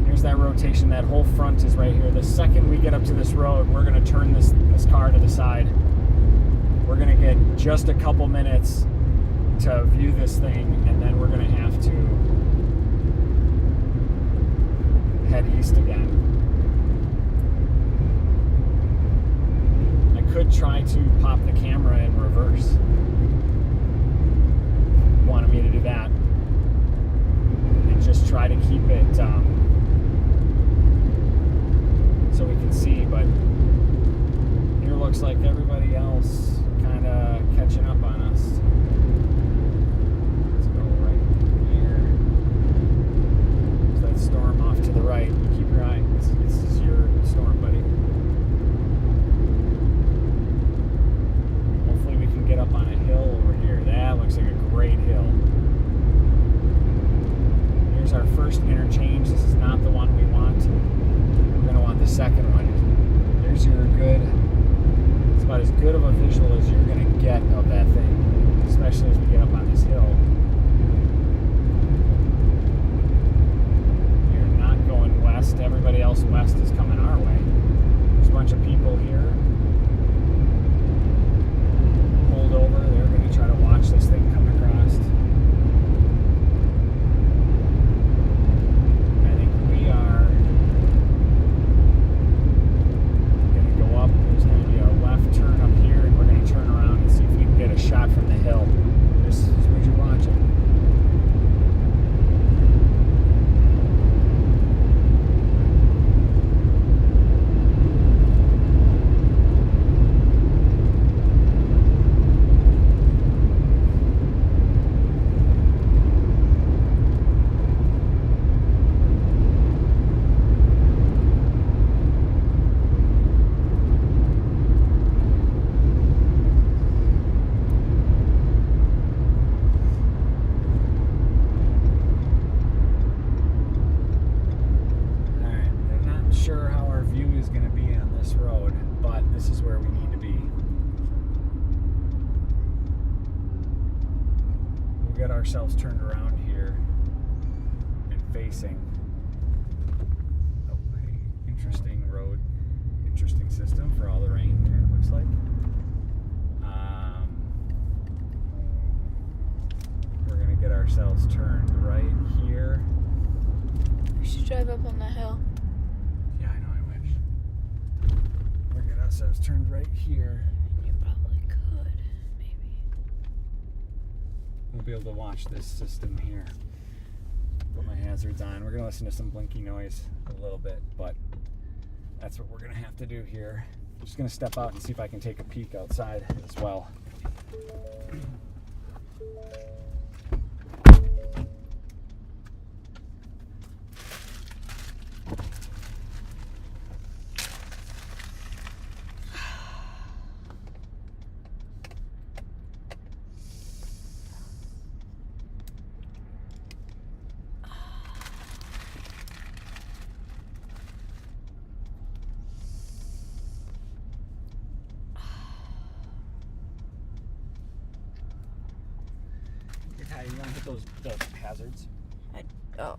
Here's that rotation. That whole front is right here. The second we get up to this road, we're going to turn this car to the side. We're going to get just a couple minutes to view this thing, and then we're going to have to head east again. I could try to pop the camera in reverse. Wanted me to do that. And just try to keep it so we can see, but here looks like everybody else kind of catching up on us. Let's go right here. There's that storm off to the right. Keep your eye. This is your storm, buddy. Hopefully we can get up on a hill over here. That looks like a great hill. Here's our first interchange. This is not the one we want. We're going to want the second one. There's your good. It's about as good of a visual as you're going to get of that thing, especially as we get up on this hill. You're not going west. Everybody else west is coming our way. There's a bunch of people here pulled over. They're going to try to watch this thing come across. I think we are going to go up. There's going to be a left turn up here, and we're going to turn around and see if we can get a shot from the hill. Would you watch? this road, but this is where we need to be. We'll get ourselves turned around here and facing. Oh, hey, interesting road, interesting system for all the rain here, it looks like. We're gonna get ourselves turned right here. We should drive up on the hill. Yeah, I know, I wish. We're gonna get ourselves turned right here. You probably could, maybe. We'll be able to watch this system here. Put my hazards on. We're gonna listen to some blinky noise a little bit, but that's what we're gonna have to do here. I'm just gonna step out and see if I can take a peek outside as well. Hey, you want to hit those hazards? Oh.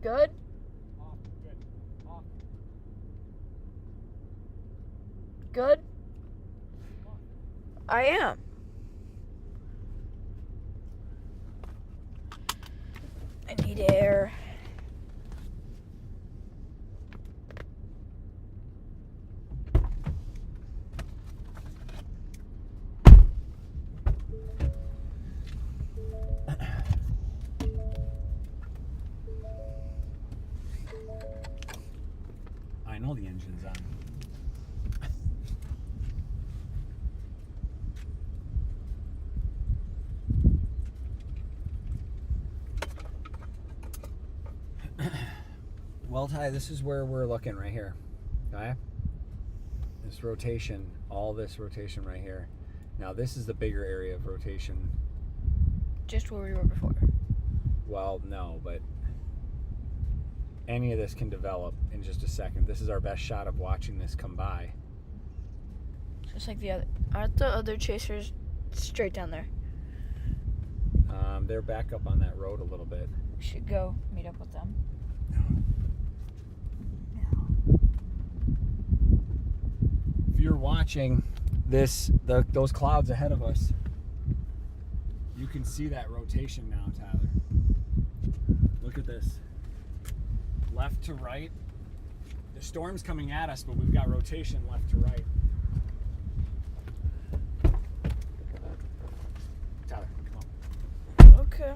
Good? Off, good. Off. Good? I am. I need air. I know the engine's on. Well, Ty, this is where we're looking right here. Okay? This rotation, all this rotation right here. Now, this is the bigger area of rotation. Just where we were before. Well, no, but any of this can develop in just a second. This is our best shot of watching this come by. Just like the other. Aren't the other chasers straight down there? They're back up on that road a little bit. We should go meet up with them. If you're watching this, those clouds ahead of us, you can see that rotation now, Tyler. Look at this. Left to right. The storm's coming at us, but we've got rotation left to right. Tyler, come on. Okay.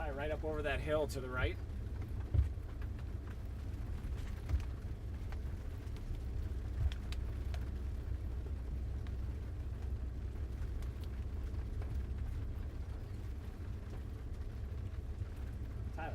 Probably right up over that hill to the right. Tyler.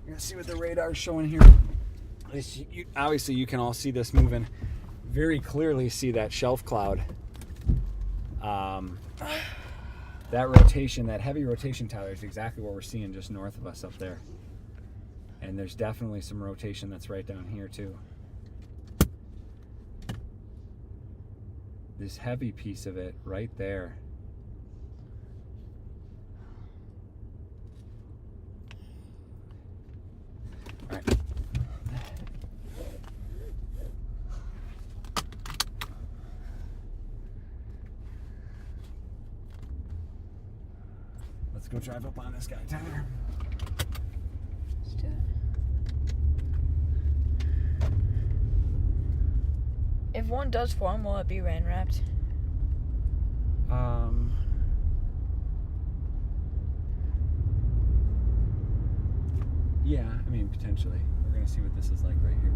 You're gonna see what the radar's showing here. Obviously, you can all see this moving. Very clearly see that shelf cloud. That rotation, that heavy rotation, Tyler, is exactly what we're seeing just north of us up there. And there's definitely some rotation that's right down here too. This heavy piece of it right there. All right. Let's go drive up on this guy, Tyler. Let's do it. If one does form, will it be rain wrapped? Yeah, I mean, potentially. We're gonna see what this is like right here.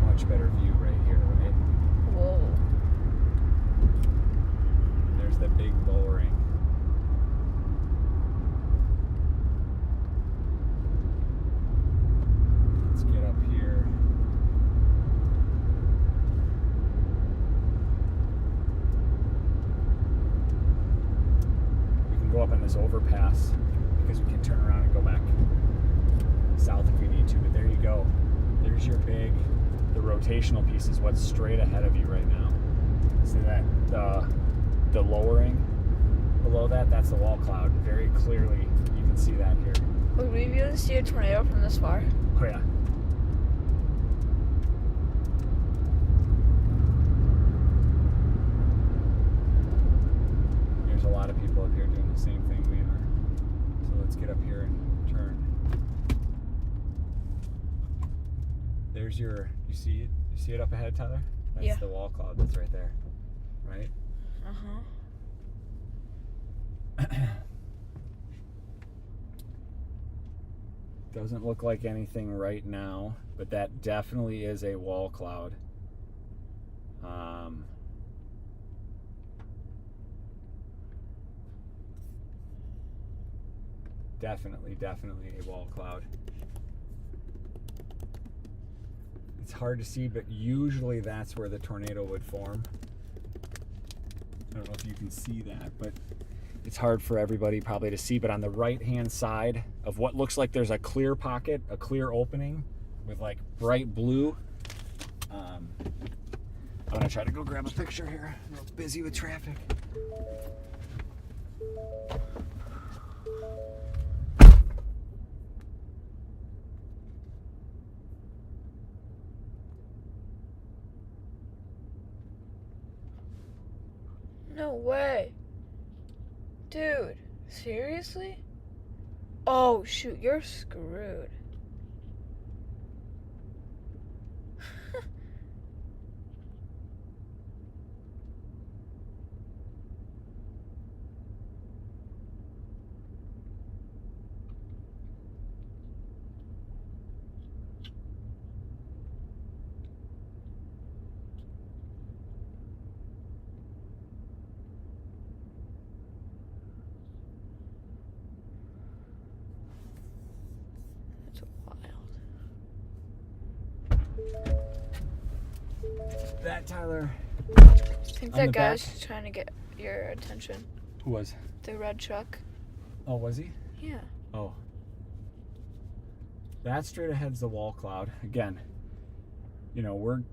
Much better view right here, right? Whoa. There's the big lowering. Let's get up here. We can go up on this overpass because we can turn around and go back south if we need to, but there you go. There's your big, the rotational piece is what's straight ahead of you right now. See that? The lowering below that, that's the wall cloud. Very clearly, you can see that here. Would we be able to see a tornado from this far? Oh yeah. There's a lot of people up here doing the same thing we are. So let's get up here and turn. There's your, you see it? You see it up ahead, Tyler? That's Yeah. the wall cloud that's right there, right? Uh-huh. Doesn't look like anything right now, but that definitely is a wall cloud. Definitely a wall cloud. It's hard to see, but usually that's where the tornado would form. I don't know if you can see that, but it's hard for everybody probably to see, but on the right-hand side of what looks like there's a clear pocket, a clear opening with like bright blue. I'm gonna try to go grab a picture here. I'm a little busy with traffic. No way. Dude, seriously? Oh, shoot, you're screwed. That's wild. That Tyler. I think On that the guy's back? just trying to get your attention. Who was? The red truck. Oh, was he? Yeah. Oh. That straight ahead's the wall cloud. Again, you know, we're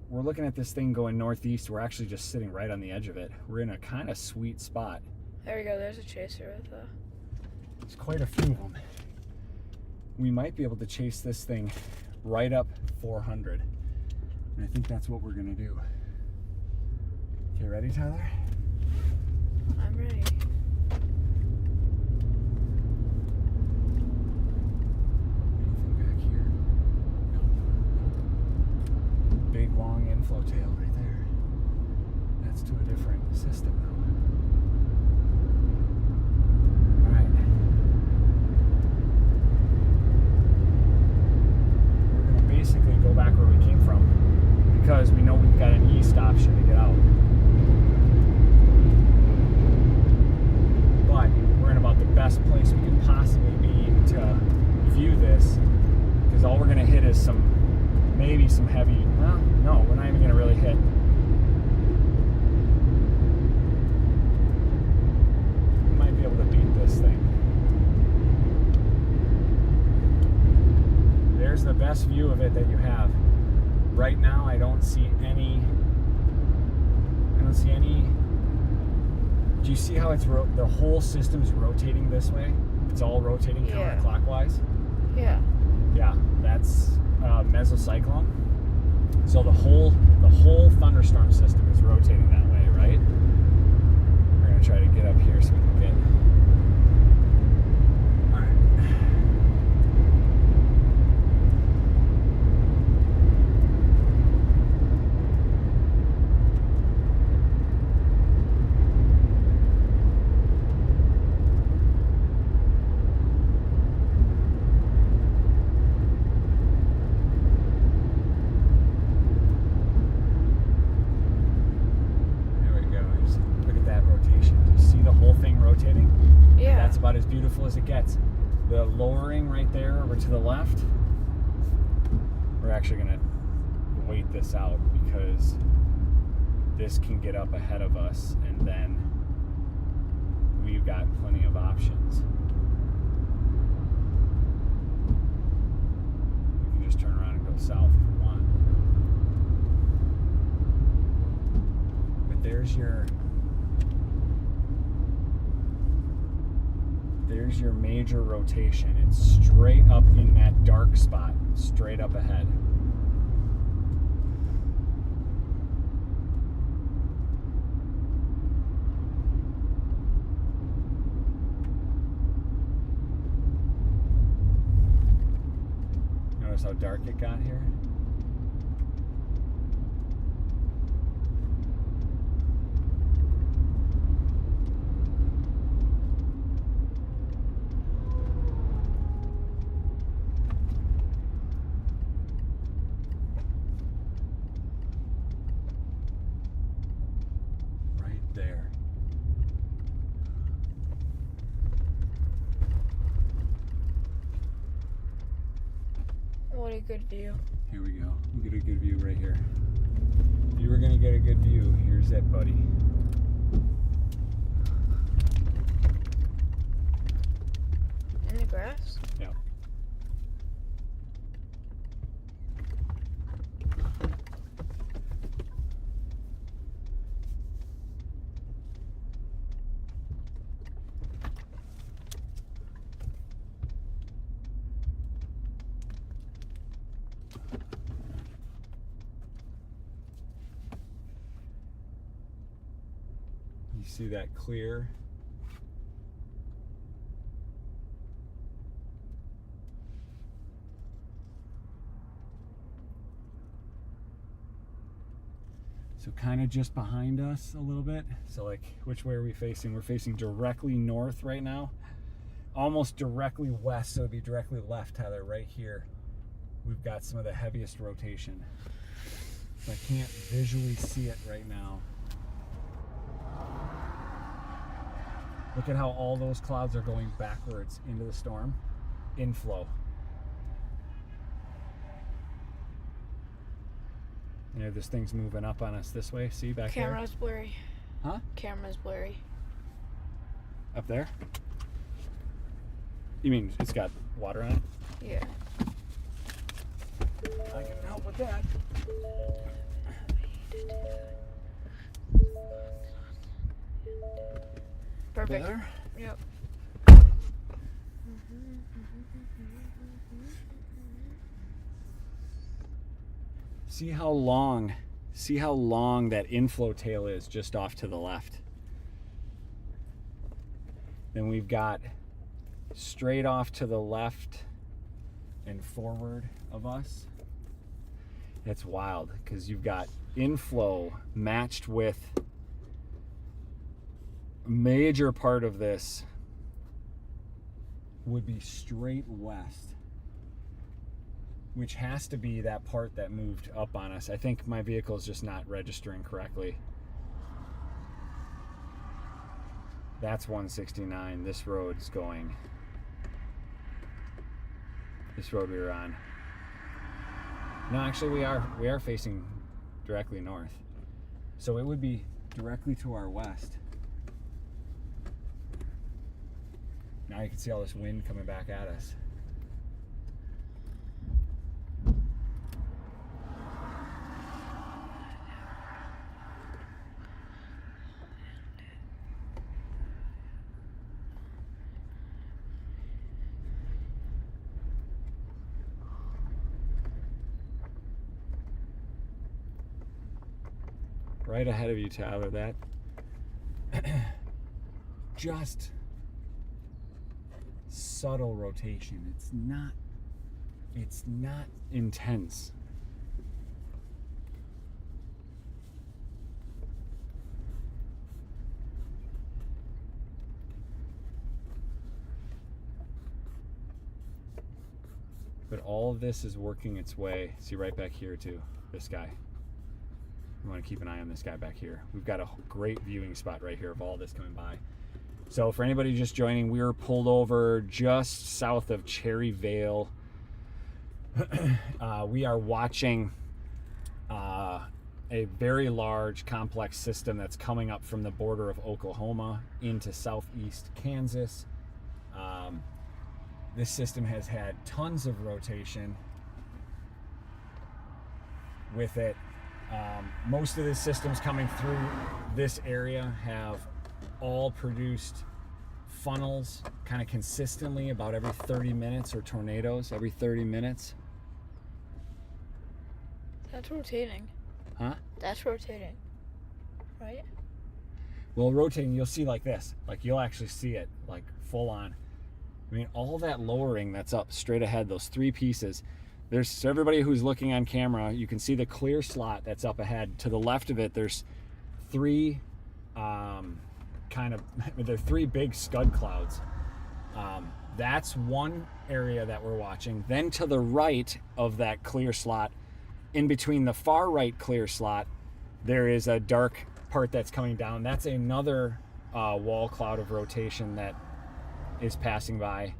looking at this thing going northeast. We're actually just sitting right on the edge of it. We're in a kind of sweet spot. There we go. There's a chaser with a... There's quite a few of them. We might be able to chase this thing right up 400. And I think that's what we're gonna do. Okay, ready, Tyler? I'm ready. Anything back here? No. Big long inflow tail right there. That's to a different system though. All right. We're gonna basically go back where we came from because we know we've got an east option to get out. But we're in about the best place we could possibly be to view this, because all we're going to hit is maybe some heavy, well, no, we're not even going to really hit. We might be able to beat this thing. There's the best view of it that you have. Right now, I don't see any. Do you see how it's the whole system's rotating this way? It's all rotating counterclockwise. Yeah. Yeah, that's mesocyclone. So the whole thunderstorm system is rotating that way, right? We're gonna try to get up here so we can get. All right. About as beautiful as it gets. The lowering right there over to the left, we're actually going to wait this out because this can get up ahead of us and then we've got plenty of options. We can just turn around and go south if we want. But there's your major rotation. It's straight up in that dark spot, straight up ahead. Notice how dark it got here? a good view. Here we go. We'll get a good view right here. You were gonna get a good view. Here's it, buddy. In the grass? Yeah. You see that clear? So kind of just behind us a little bit. So like, which way are we facing? We're facing directly north right now. Almost directly west, so it'd be directly left, Tyler, right here. We've got some of the heaviest rotation. So I can't visually see it right now. Look at how all those clouds are going backwards into the storm. Inflow. You know, this thing's moving up on us this way. See back there? Camera's blurry. Huh? Camera's blurry. Up there? You mean it's got water on it? Yeah. I can help with that. Perfect. Better? Yep. See how long that inflow tail is just off to the left. Then we've got straight off to the left and forward of us. It's wild because you've got inflow matched with a major part of this would be straight west, which has to be that part that moved up on us. I think my vehicle is just not registering correctly. That's 169. This road's going. This road we were on. No, actually we are facing directly north. So it would be directly to our west. Now you can see all this wind coming back at us. Right ahead of you, Tyler, that just subtle rotation. It's not intense. But all of this is working its way. See right back here too, this guy. We want to keep an eye on this guy back here. We've got a great viewing spot right here of all this coming by. So for anybody just joining, we were pulled over just south of Cherry Vale. We are watching a very large complex system that's coming up from the border of Oklahoma into southeast Kansas. This system has had tons of rotation with it. Most of the systems coming through this area have all produced funnels kind of consistently about every 30 minutes, or tornadoes every 30 minutes. That's rotating. Huh? That's rotating. Right? Well, rotating, you'll see like this. Like you'll actually see it like full on. I mean, all that lowering that's up straight ahead, those three pieces. There's, so everybody who's looking on camera, you can see the clear slot that's up ahead. To the left of it, there's three they're three big scud clouds. That's one area that we're watching. Then to the right of that clear slot, in between the far right clear slot, there is a dark part that's coming down. That's another wall cloud of rotation that is passing by.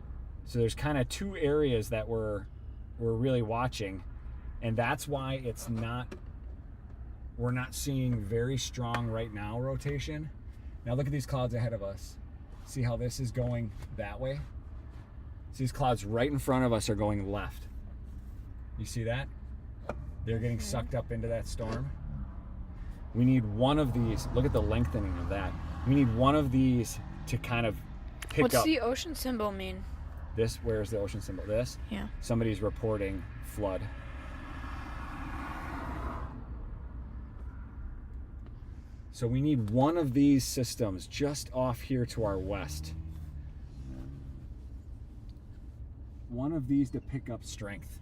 So there's kind of two areas that we're we're really watching, and that's why we're not seeing very strong right now rotation. Now look at these clouds ahead of us. See how this is going that way? See, these clouds right in front of us are going left. You see that? They're getting sucked up into that storm. We need one of these. Look at the lengthening of that. We need one of these to kind of pick up. What's the ocean symbol mean? This, where's the ocean symbol? This? Yeah. Somebody's reporting flood. So we need one of these systems just off here to our west. One of these to pick up strength.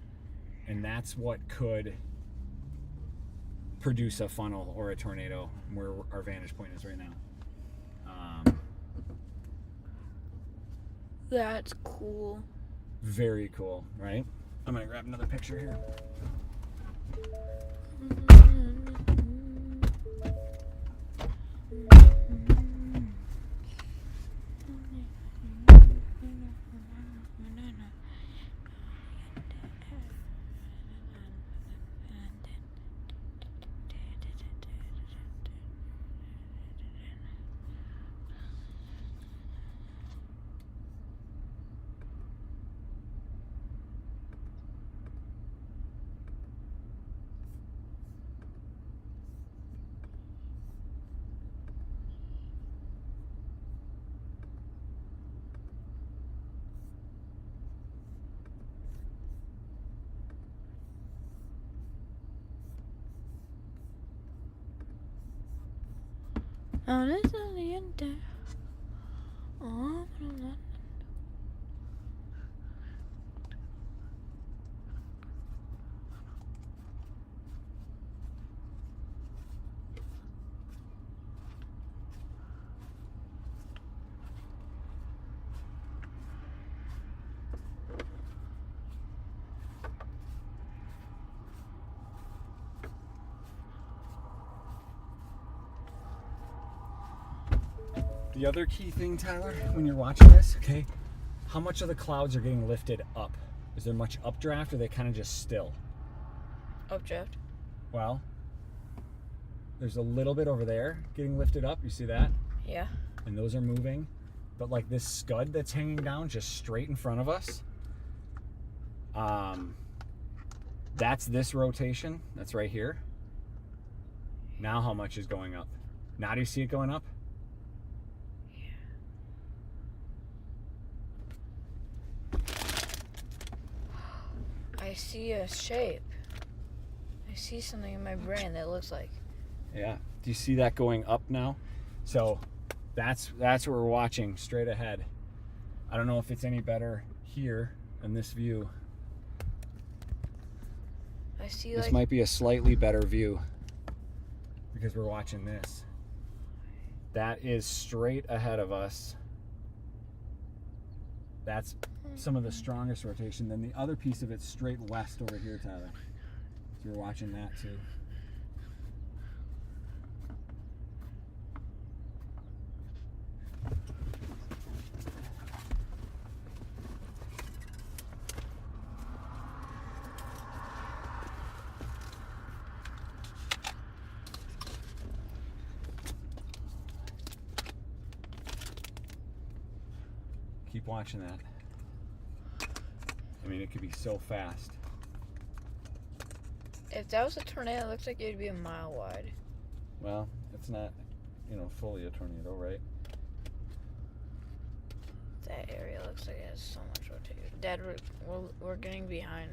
And that's what could produce a funnel or a tornado where our vantage point is right now. That's cool. Very cool, right? I'm gonna grab another picture here. Oh, this is the end. Oh, The other key thing, Tyler, when you're watching this, okay, how much of the clouds are getting lifted up? Is there much updraft, or are they kind of just still? updraft. Well, there's a little bit over there getting lifted up. You see that? Yeah. And those are moving. But like this scud that's hanging down just straight in front of us, that's this rotation. That's right here. Now how much is going up? Now do you see it going up? I see a shape. I see something in my brain that looks like. Yeah. Do you see that going up now? So that's what we're watching straight ahead. I don't know if it's any better here in this view. I see This like might be a slightly better view because we're watching this. That is straight ahead of us. That's some of the strongest rotation. Then the other piece of it's straight west over here, Tyler. So you're watching that too. Keep watching that. I mean, it could be so fast. if that was a tornado, it looks like it'd be a mile wide. Well, it's not, fully a tornado, right? That area looks like it has so much rotation. Dad, we're getting behind.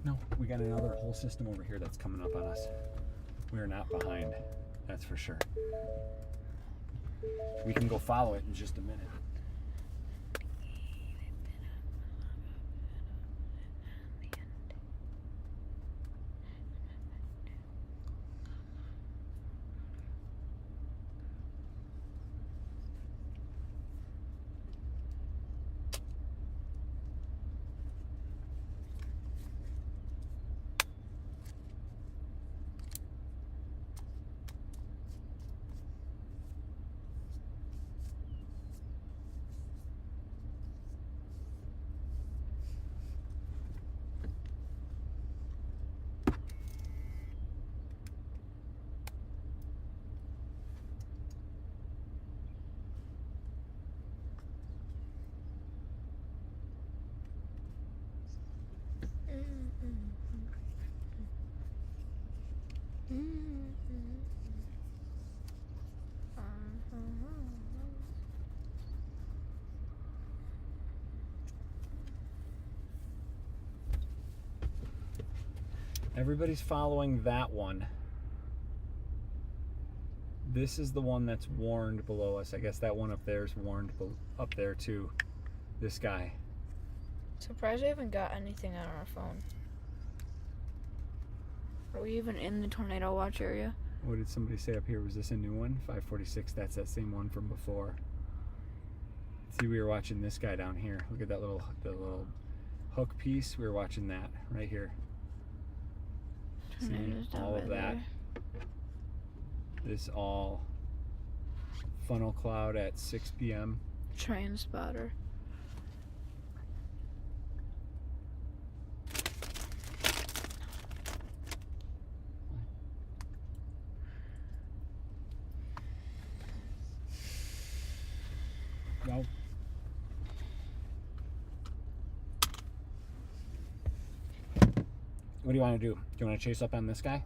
No, we got another whole system over here that's coming up on us. We are not behind, that's for sure. We can go follow it in just a minute. Everybody's following that one. This is the one that's warned below us. I guess that one up there is warned up there too. This guy. Surprised we haven't got anything on our phone. Are we even in the tornado watch area? What did somebody say up here? Was this a new one? 546. That's that same one from before. See, we were watching this guy down here. Look at that little hook piece. We were watching that right here. See all of that. This all funnel cloud at 6 p.m. Train spotter. Go. What do you want to do? Do you want to chase up on this guy?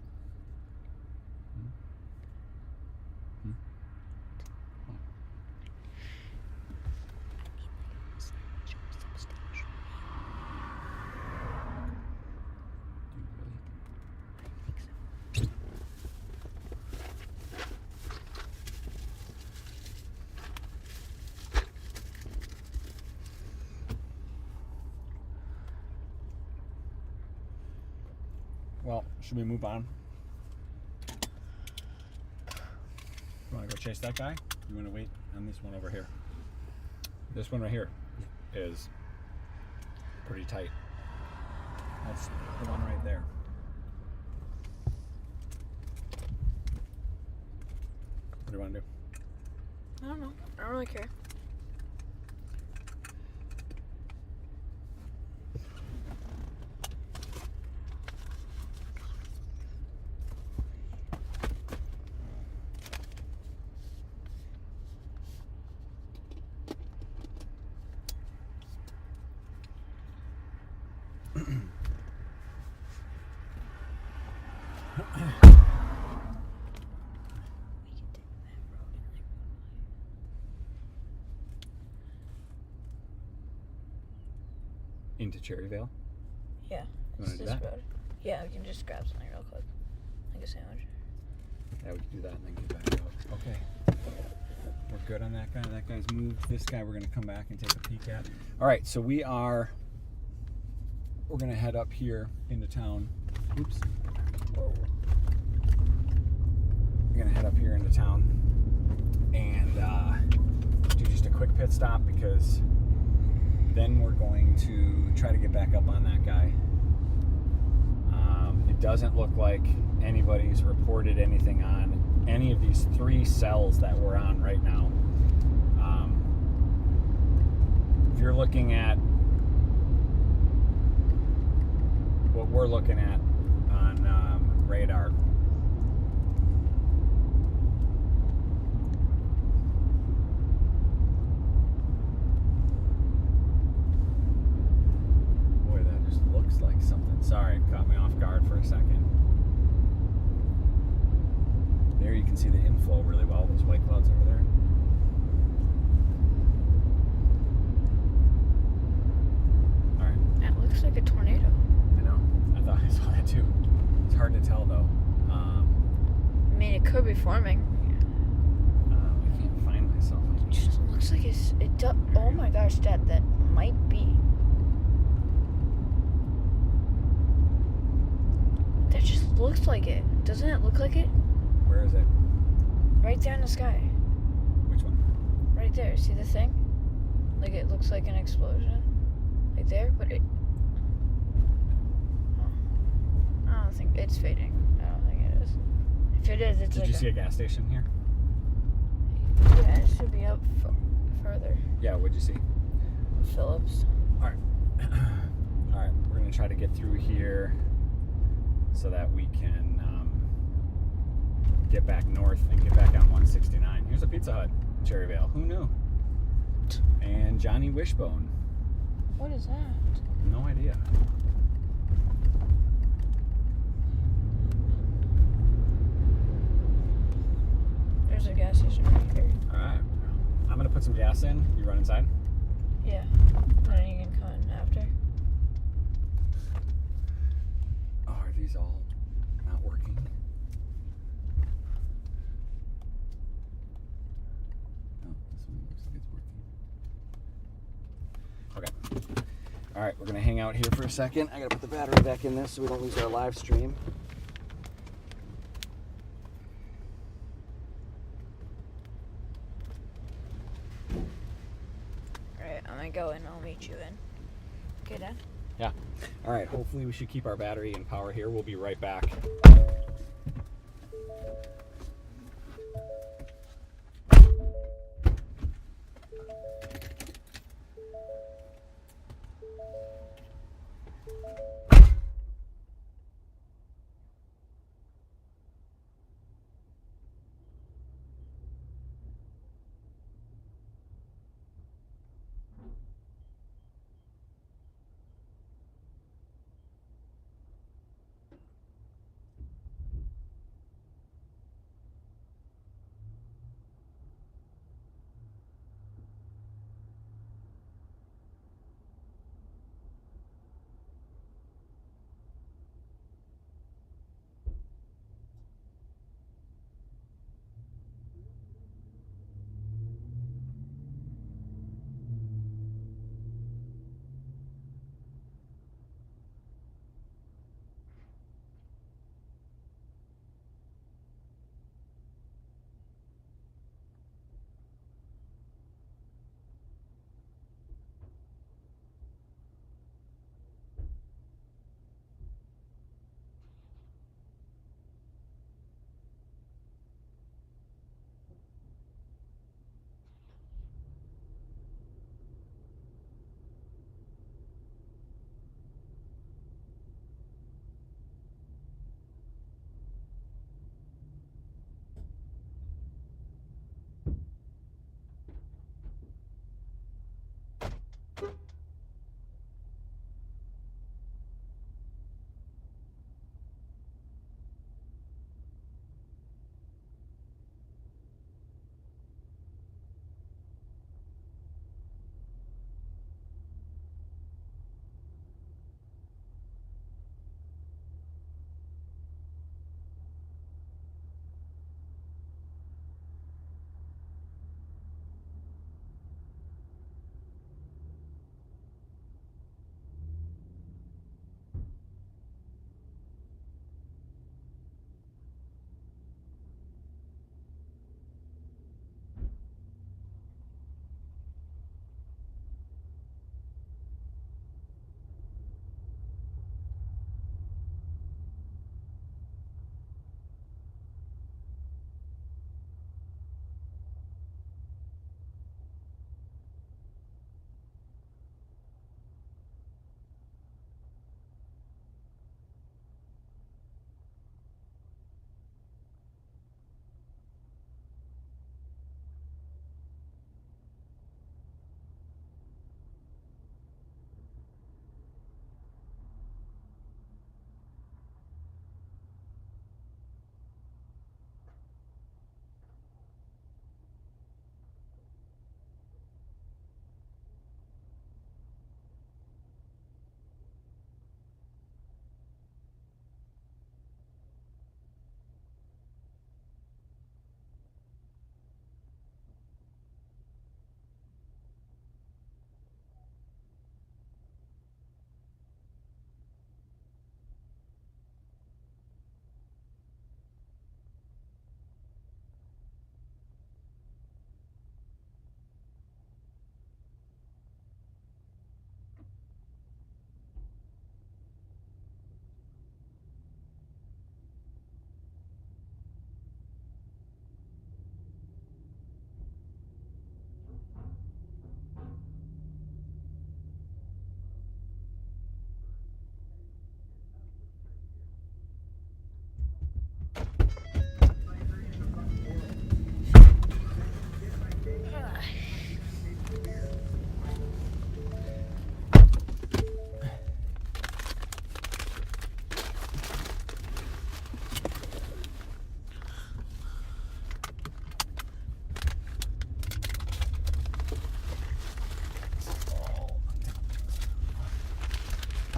Well, should we move on? You want to go chase that guy? You want to wait on this one over here? This one right here is pretty tight. That's the one right there. What do you want to do? I don't know. I don't really care. Into Cherryvale? Yeah. You want to do that? Road. Yeah, we can just grab something real quick. Like a sandwich. Yeah, we can do that and then get back out. Okay. We're good on that guy. That guy's moved. This guy we're going to come back and take a peek at. All right, so we're going to head up here into town. Oops. Whoa. We're going to head up here into town and do just a quick pit stop because then we're going to try to get back up on that guy. It doesn't look like anybody's reported anything on any of these 3 cells that we're on right now. If you're looking at what we're looking at on radar, looks like something. Sorry, caught me off guard for a second. There you can see the inflow really well, those white clouds over there. Alright. That looks like a tornado. I know. I thought I saw that too. It's hard to tell though. I mean, it could be forming. I can't find myself. It just looks like it does. Oh my gosh, Dad, that might be. That just looks like it. Doesn't it look like it? Where is it? Right there in the sky. Which one? Right there. See the thing? Like it looks like an explosion. Right there, but it... Oh. I don't think it's fading. I don't think it is. If it is, it's Did like you see a gas station here? Yeah, it should be up further. Yeah, what'd you see? Phillips. Alright. Alright, we're going to try to get through here so that we can get back north and get back on 169. Here's a Pizza Hut in Cherryvale. Who knew? And Johnny Wishbone. What is that? No idea. There's a gas station right here. All right. I'm gonna put some gas in. You run inside. Yeah. Then you can come in after. Oh, are these all not working? Oh, this one looks like it's working. Okay. All right, we're gonna hang out here for a second. I gotta put the battery back in this so we don't lose our live stream. Alright, I'm gonna go and I'll meet you in. Okay, Dad? Yeah. All right, hopefully we should keep our battery in power here. We'll be right back.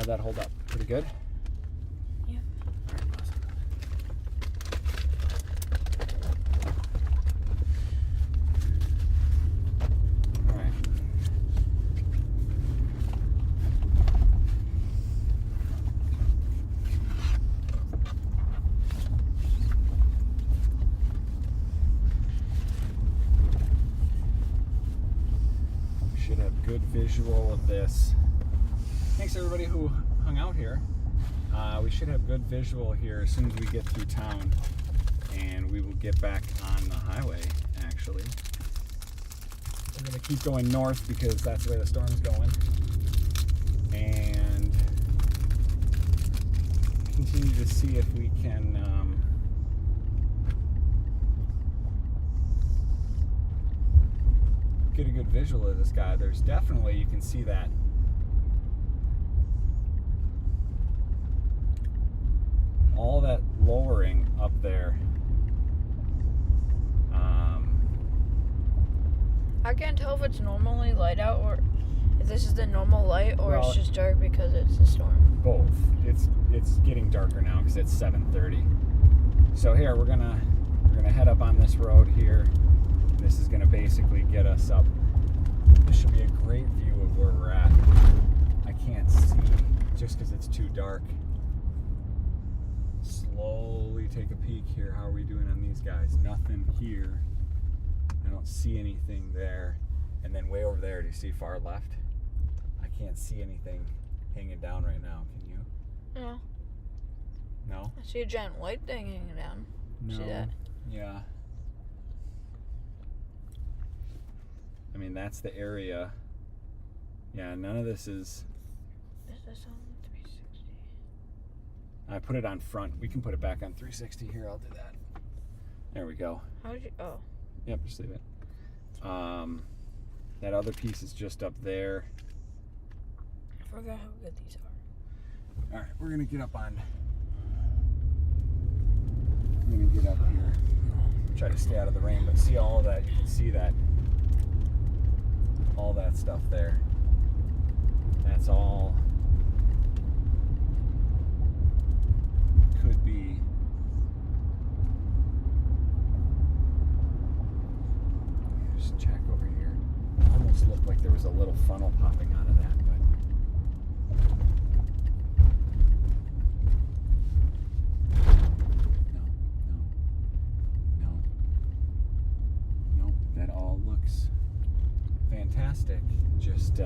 How'd that hold up? Pretty good? Yeah. All right, awesome. All right. Should have good visual of this. Thanks everybody who hung out here. We should have good visual here as soon as we get through town, and we will get back on the highway. Actually, we're gonna keep going north because that's where the storm's going, and continue to see if we can get a good visual of this guy. There's definitely, you can see that all that lowering up there. I can't tell if it's normally light out or if this is the normal light or Well, it's just dark because it's a storm. Both. It's getting darker now because it's 7:30. So here we're gonna head up on this road here. This is gonna basically get us up. This should be a great view of where we're at. I can't see just because it's too dark. Slowly take a peek here. How are we doing on these guys? Nothing here. I don't see anything there. And then way over there, do you see far left? I can't see anything hanging down right now. Can you? No. No? I see a giant light thing hanging down. No. See that? Yeah. I mean, that's the area. Yeah, none of this is... Is this on 360? I put it on front. We can put it back on 360 here. I'll do that. There we go. How did you... Oh. Yep, just leave it. That other piece is just up there. I forgot how good these are. All right, we're gonna get up on. I'm gonna get up here. Try to stay out of the rain, but see all of that. You can see that. All that stuff there. That's all. Could be. Just check over here. Almost looked like there was a little funnel popping out of that, but. No. That all looks fantastic. Just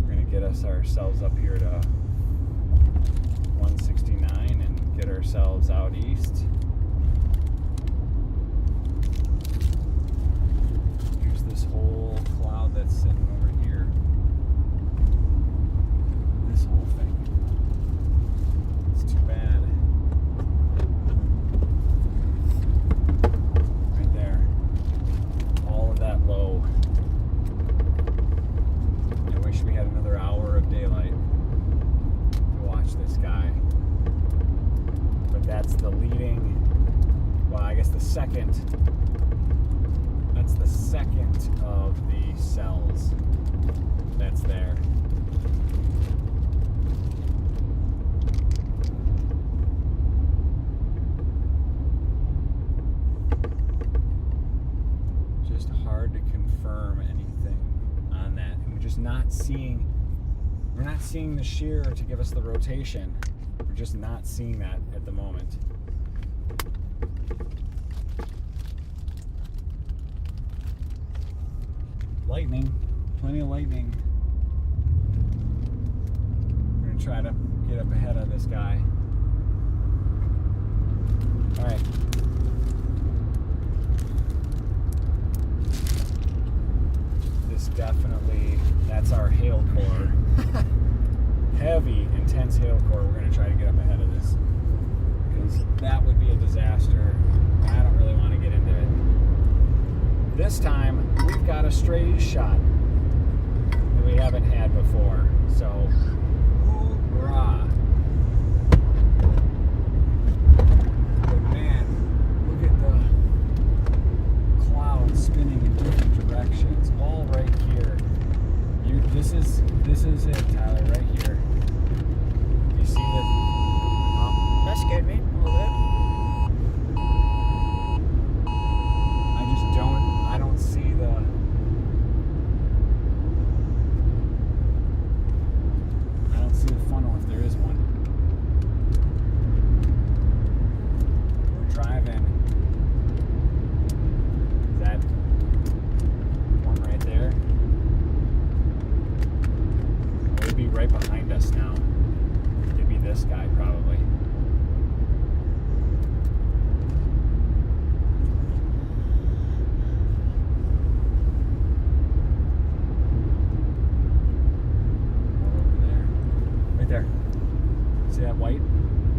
we're gonna get ourselves up here to 169 and get ourselves out east. Here's this whole cloud that's sitting over here. This whole thing. It's too bad. Right there. All of that low. I wish we had another hour of daylight to watch this guy. But that's the leading, well, I guess the second. That's the second of the cells that's there. Just hard to confirm anything on that. And we're just not seeing, the shear to give us the rotation. We're just not seeing that at the moment. Lightning, plenty of lightning. We're gonna try to get up ahead of this guy. All right. This definitely, that's our hail core. Heavy, intense hail core. We're gonna try to get up ahead of this because that would be a disaster. I don't really want to get into it. This time, we've got a straight shot that we haven't had before. So, hoorah. But man, look at the clouds spinning in different directions, all right here.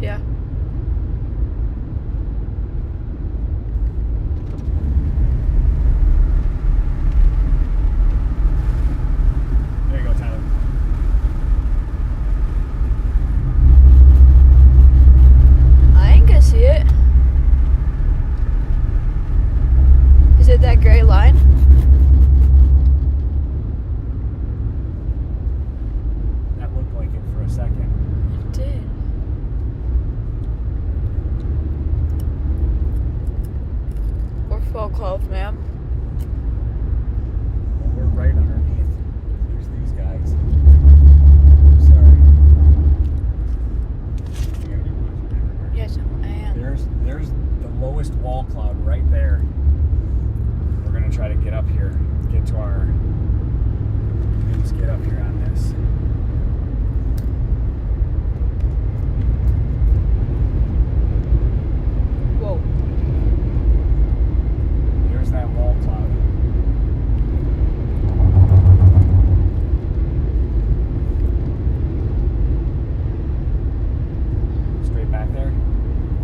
Yeah. There you go, Tyler. I ain't gonna see it. Is it that gray line? That looked like it for a second. It did. We're full clothes, ma'am. Well, we're right underneath. There's these guys. Sorry. You gotta be watching everywhere. Yes, I am. There's the lowest wall cloud right there. We're gonna try to get up here, get to our. Let's get up here on this. Whoa. There's that wall cloud. Straight back there.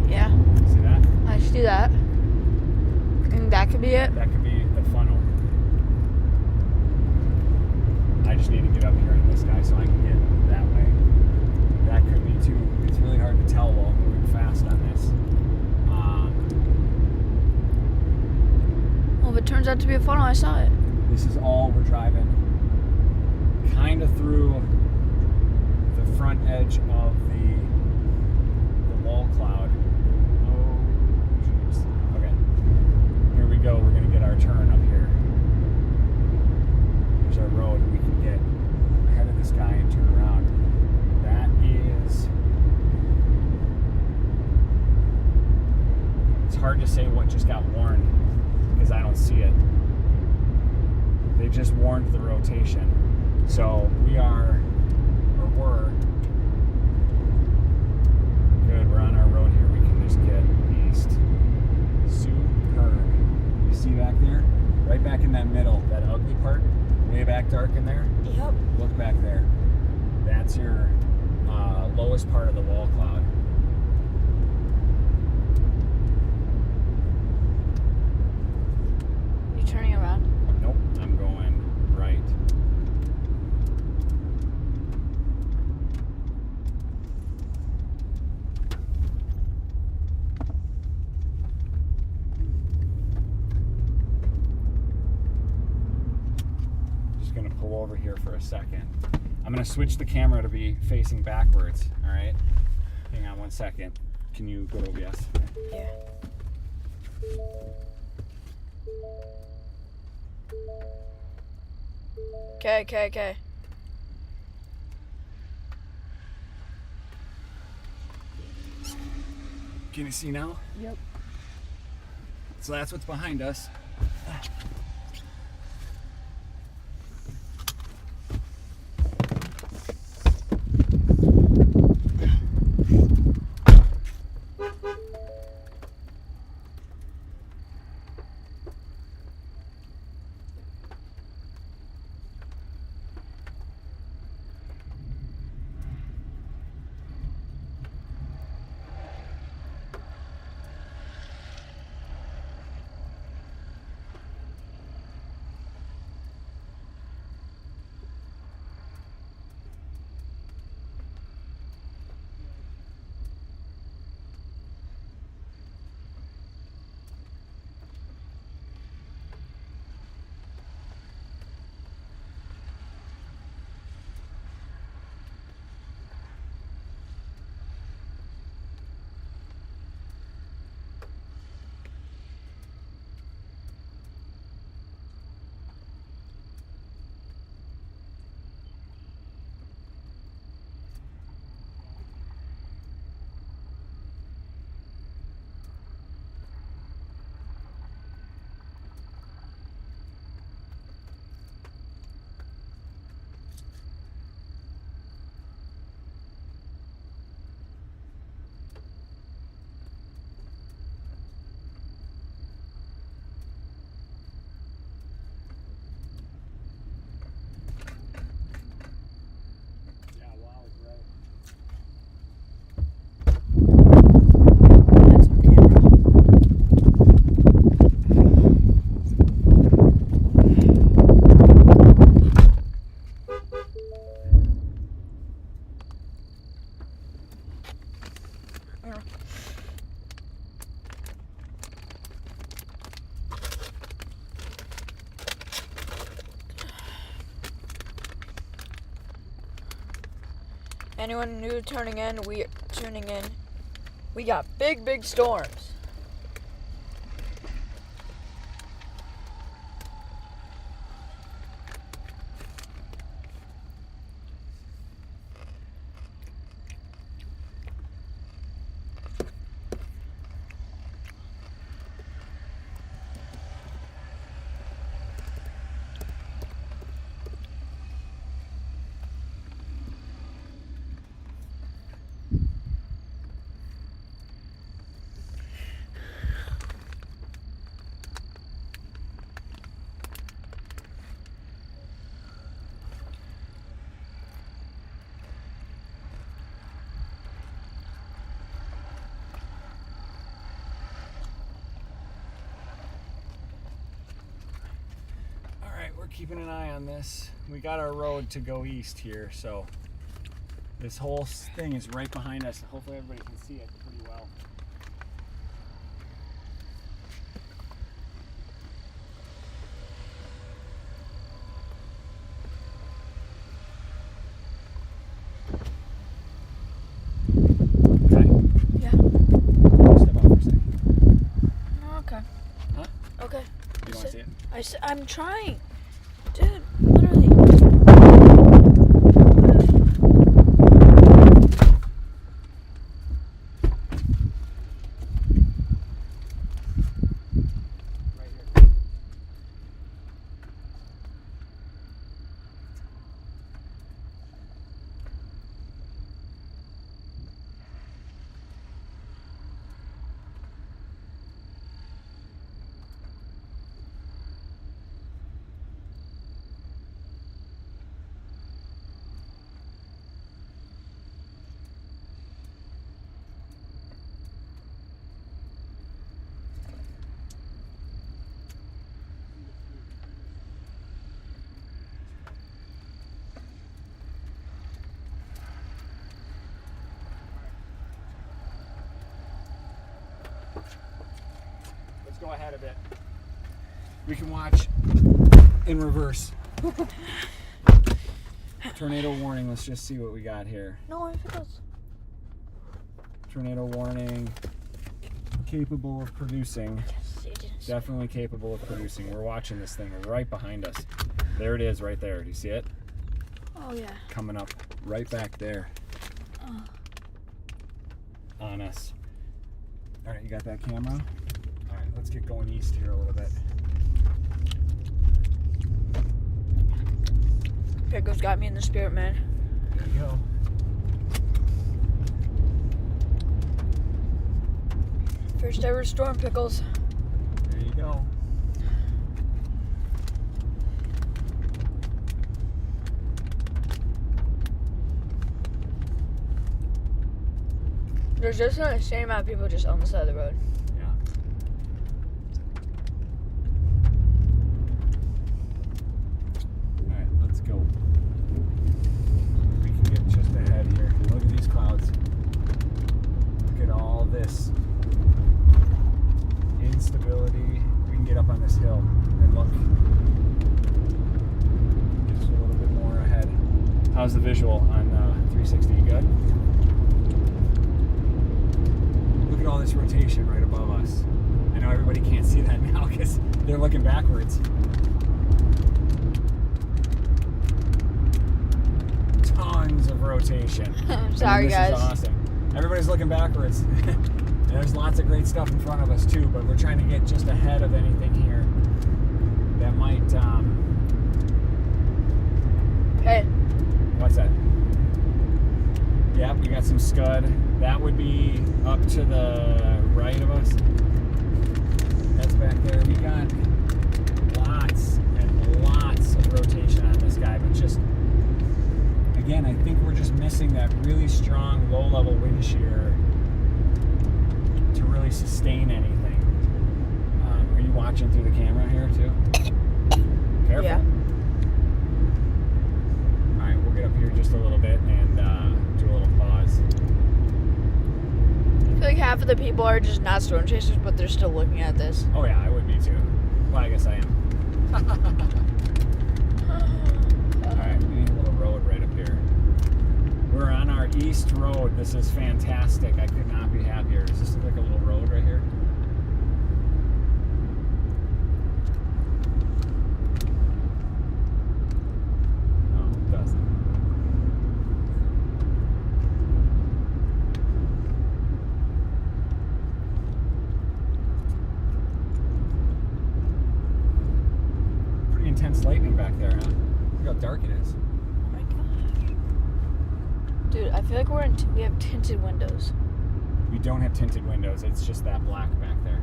Yeah. See that? I should do that. And that could be it. That could be the funnel. I just need to get up here on this guy so I can get that way. That could be too. It's really hard to tell while I'm moving fast on this. Well, if it turns out to be a funnel, I saw it. This is all we're driving kind of through the front edge of the wall cloud. Oh, jeez. Okay. Here we go. We're going to get our turn up here. There's our road. We can get ahead of this guy and turn around. That is... It's hard to say what just got warned because I don't see it. They just warned the rotation. So we are, or were, good. We're on our road here. We can just get east. Superb. You see back there? Right back in that middle, that ugly part, way back dark in there. Yep. Look back there. That's your lowest part of the wall cloud. You turning around? Nope, I'm going right. Just gonna pull over here for a second. I'm gonna switch the camera to be facing backwards, all right? Hang on 1 second. Can you go to OBS? Yeah. Okay. Can you see now? Yep. So that's what's behind us. Yeah. Anyone new tuning in, we got big storms. We're keeping an eye on this. We got our road to go east here, so this whole thing is right behind us. Hopefully everybody can see it pretty well. Okay. Yeah. Step off for a second. Okay. Huh? Okay. You don't want to see it? I'm trying. Dude, literally. Right here. Let's go ahead a bit. We can watch in reverse. Tornado warning. Let's just see what we got here. No, if it goes. Tornado warning. Capable of producing. Yes, it is. Definitely capable of producing. We're watching this thing right behind us. There it is right there. Do you see it? Oh, yeah. Coming up right back there Oh. on us. All right, you got that camera? All right, let's get going east here a little bit. Pickles got me in the spirit, man. There you go. First ever storm, Pickles. There you go. There's just not the same amount of people just on the side of the road. Yeah. All right, let's go. We can get just ahead here. Look at these clouds. Look at all this instability. We can get up on this hill and look. Just a little bit more ahead. How's the visual on 360? Good? Look at all this rotation right above us. I know everybody can't see that now because they're looking backwards. Tons of rotation. I'm sorry, guys. This is awesome. Everybody's looking backwards. There's lots of great stuff in front of us too, but we're trying to get just ahead of anything here that might. Hey. What's that? Yeah, we got some scud. That would be up to the right of us. That's back there. We got lots and lots of rotation on this guy, but just, again, I think we're just missing that really strong low-level wind shear to really sustain anything. Are you watching through the camera here too? Careful. Yeah. All right, we'll get up here just a little bit and do a little pause. feel like half of the people are just not storm chasers, but they're still looking at this. Oh yeah, I would be too. Well, I guess I am. Alright, we need a little road right up here. We're on our east road. This is fantastic. I could not be happier. Does this look like a little road right here? No, it doesn't. Pretty intense lightning back there, huh? Look how dark it is. Oh my gosh. Dude, I feel like we have tinted windows. We don't have tinted windows. It's just that black back there.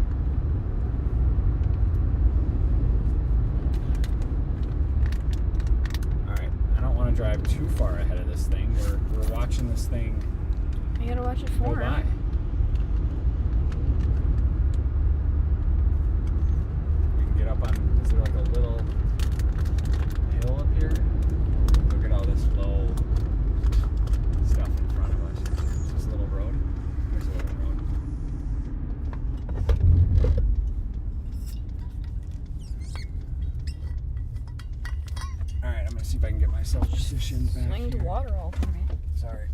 All right, I don't want to drive too far ahead of this thing. We're watching this thing You gotta watch it go for by. We can get up on. Is there like a little hill up here? Look at all this low stuff in front of us. Is this a little road? There's a little road. Alright, I'm gonna see if I can get myself positioned back Swing the here. water all for me. Sorry.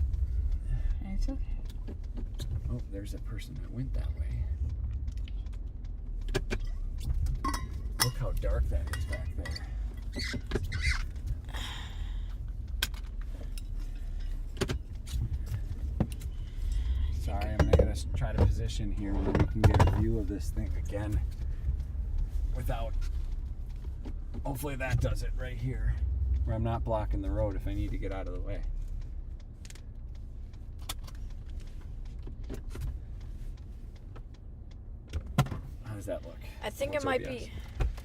It's okay. Oh, there's a person that went that way. Look how dark that is back there. Sorry, I'm gonna try to position here where we can get a view of this thing again without. Hopefully that does it right here, where I'm not blocking the road if I need to get out of the way. How does that look? I think What's it might OBS? be.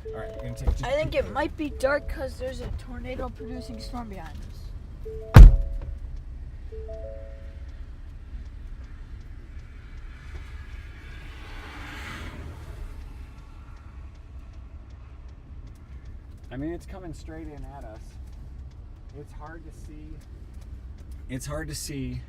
All right, we're gonna take. I think it might be dark because there's a tornado producing storm behind us. I mean, it's coming straight in at us. It's hard to see. It's hard to see.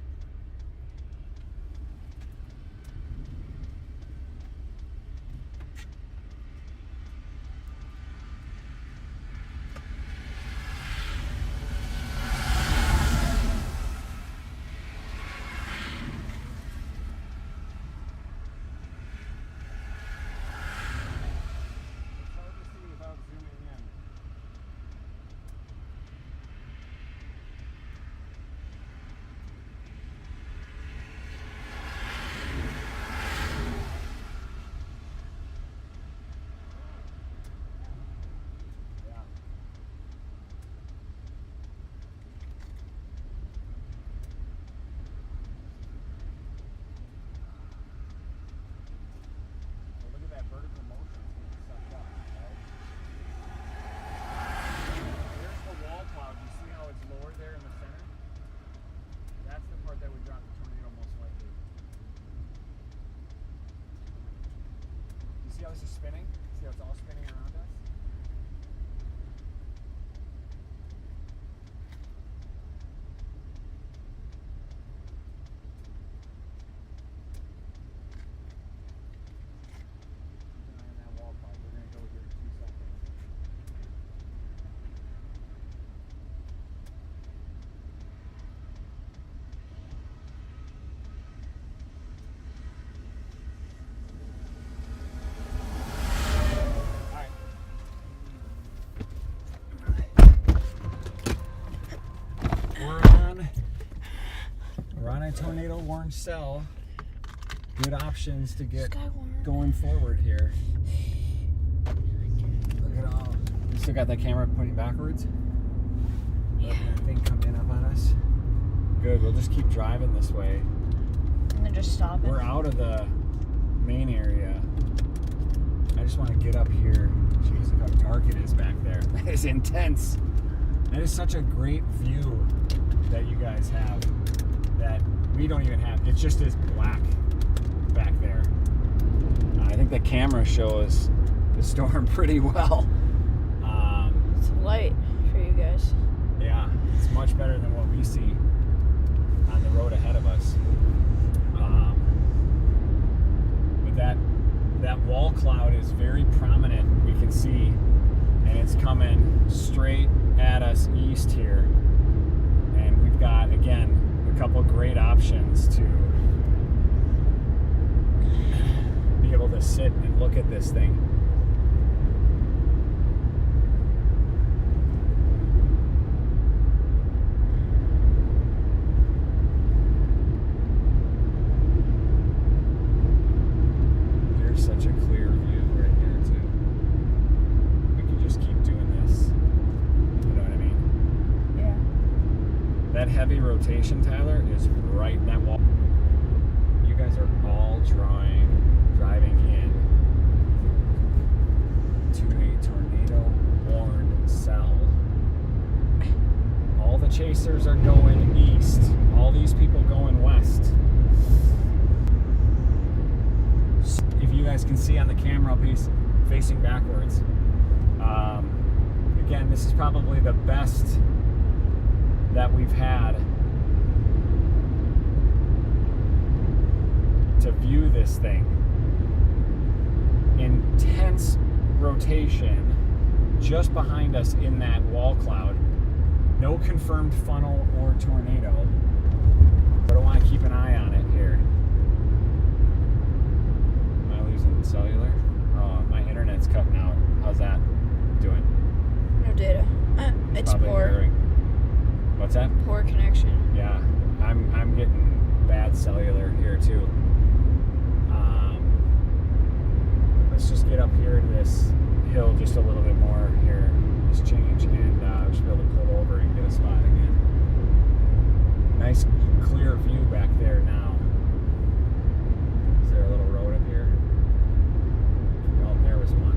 Without zooming in. Yeah. Well, look at that vertical motion. It's getting sucked up, right? There's the wall cloud. You see how it's lower there in the center? That's the part that would drop the tornado most likely. You see how this is spinning? See how it's all spinning around us? Keep an eye on that wall cloud. We're going to go here in 2 seconds. We're on a tornado warned cell. Good options to get going forward here. Look at all. You still got that camera pointing backwards? Yeah. Letting that thing come in up on us. Good. We'll just keep driving this way. And then just stop it. We're out of the main area. I just want to get up here. Jeez, look how dark it is back there. That is intense. That is such a great view that you guys have that we don't even have. It just is black back there. I think the camera shows the storm pretty well. It's light for you guys. Yeah, it's much better than what we see on the road ahead of us. that wall cloud is very prominent, we can see, and it's coming straight at us east here. And we've got, again, a couple great options to be able to sit and look at this thing. Here's such a clear view right here too. We could just keep doing this. You know what I mean? Yeah. That heavy rotation, Tyler, is right in that wall. You guys are all driving in to a tornado-warned cell. All the chasers are going east. All these people going west. If you guys can see on the camera piece facing backwards, again, this is probably the best that we've had to view this thing. Intense rotation just behind us in that wall cloud. No confirmed funnel or tornado, but I want to keep an eye on it here. Am I losing cellular? Oh, my internet's cutting out. How's that doing? No data. It's Probably poor. blurring. What's that? Poor connection. Yeah, I'm getting bad cellular here too. Let's just get up here to this hill just a little bit more here. This change, and I should be able to pull over and get a spot again. Nice clear view back there now. Is there a little road up here? Oh, there was one.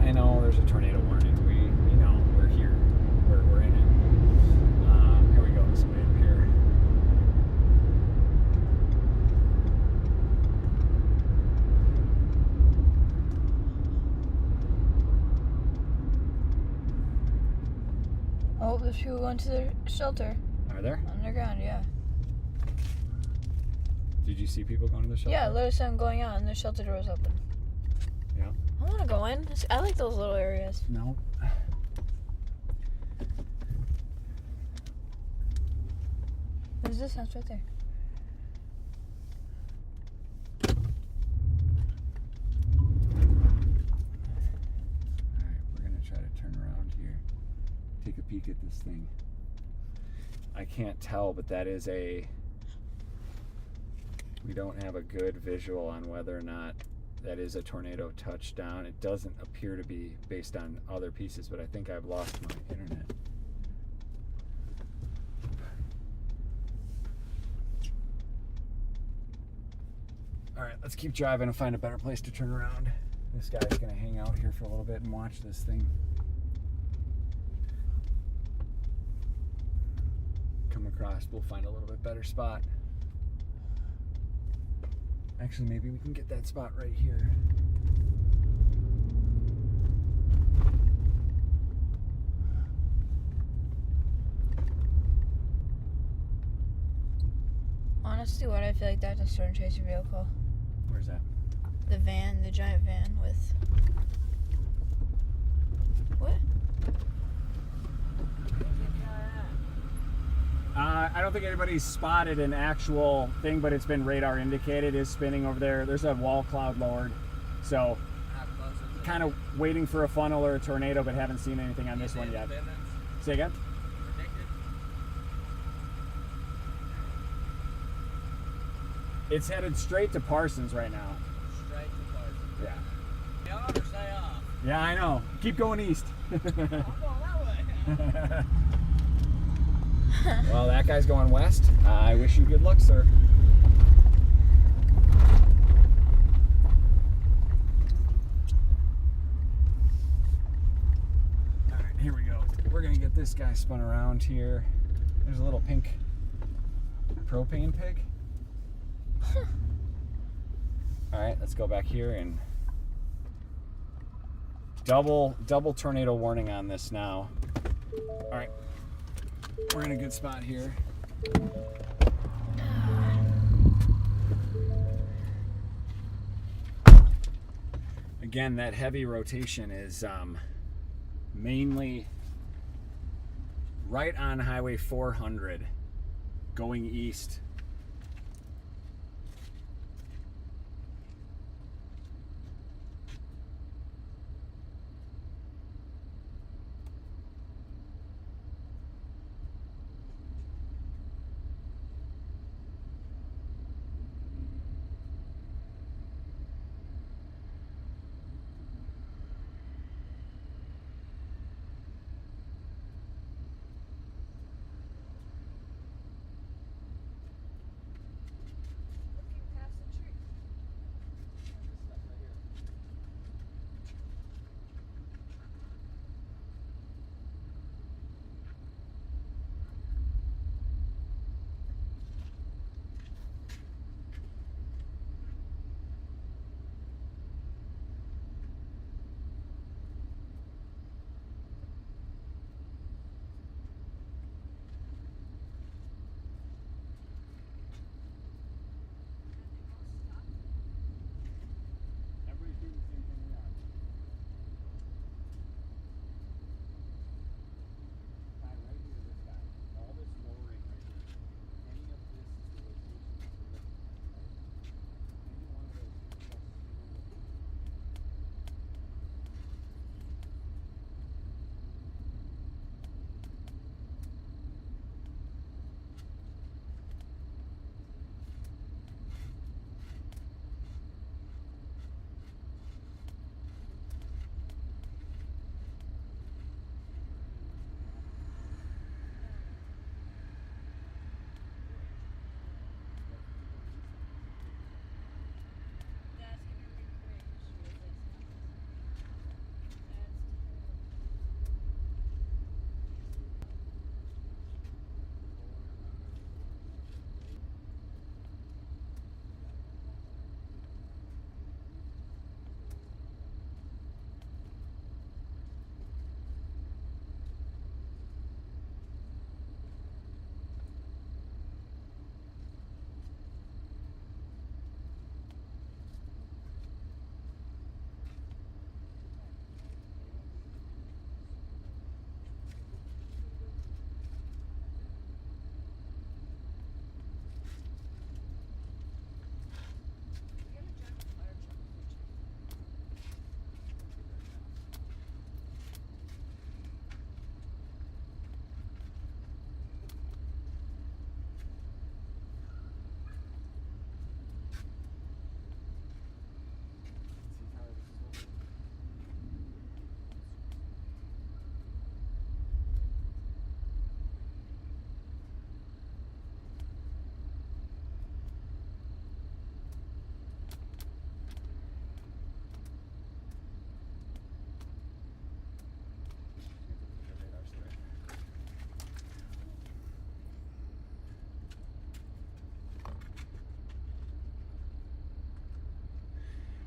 I know there's a tornado warning. We know we're here. We're in it. Here we go. Somebody up here. Oh, there's people going to the shelter. Are there? Underground, yeah. Did you see people going to the shelter? Yeah, there's some going out and the shelter door is open. Yeah. I want to go in. I like those little areas. No. There's this house right there. Alright, we're going to try to turn around here. Take a peek at this thing. I can't tell, but that is we don't have a good visual on whether or not that is a tornado touchdown. It doesn't appear to be based on other pieces, but I think I've lost my internet. All right, let's keep driving and find a better place to turn around. This guy's gonna hang out here for a little bit and watch this thing. Come across, we'll find a little bit better spot. Actually, maybe we can get that spot right here. Honestly, what I feel like that's a storm chaser vehicle. Where's that? The van, the giant van with... What? I don't think anybody's spotted an actual thing, but it's been radar indicated. It's spinning over there. There's a wall cloud lowered. So, kind of waiting for a funnel or a tornado, but haven't seen anything on this one yet. Say again? It's headed straight to Parsons right now. Straight to Parsons. Yeah. Stay on or stay off? Yeah, I know. Keep going east. I'm going that way. Well, that guy's going west. I wish you good luck, sir. All right, here we go. We're gonna get this guy spun around here. There's a little pink propane pig. All right, let's go back here and double tornado warning on this now. All right, we're in a good spot here. Again, that heavy rotation is mainly right on Highway 400 going east.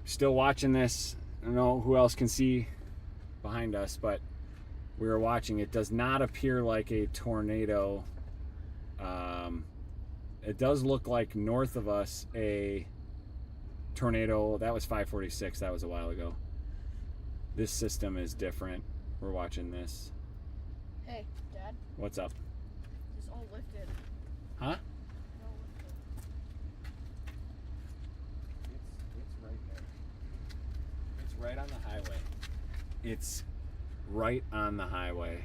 Still watching this. I don't know who else can see behind us, but we were watching. It does not appear like a tornado. It does look like north of us a tornado. That was 546. That was a while ago. This system is different. We're watching this. Hey, Dad. What's up? It's all lifted. Huh? It's all lifted. It's right there. It's right on the highway. It's right on the highway.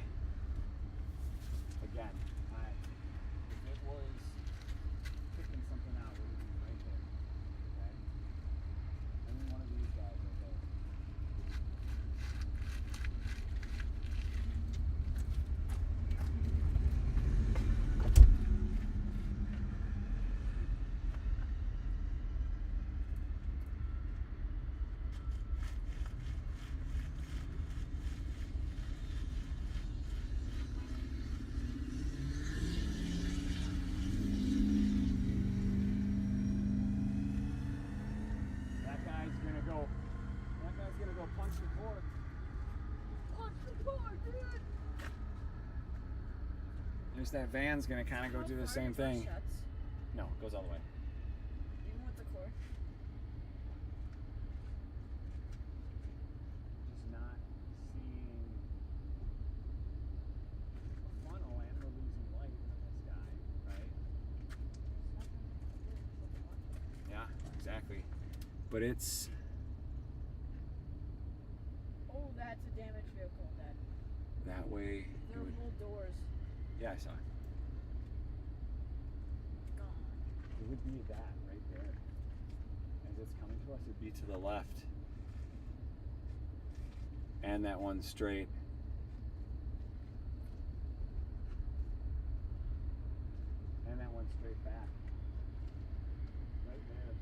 Again, if it was picking something out, it would be right there. Okay? Only one of these guys right there. Just that van's gonna kind of go do the same thing. Shuts, No, it goes all the way. even with the cord. Just not seeing a funnel, and we're losing light on this guy, right? Yeah, exactly. But it's Oh, that's a damaged vehicle. that way. There were whole doors Yeah, I saw it. gone. It would be that right there. As it's coming to us, it'd be to the left. And that one straight. And that one straight back. Right there.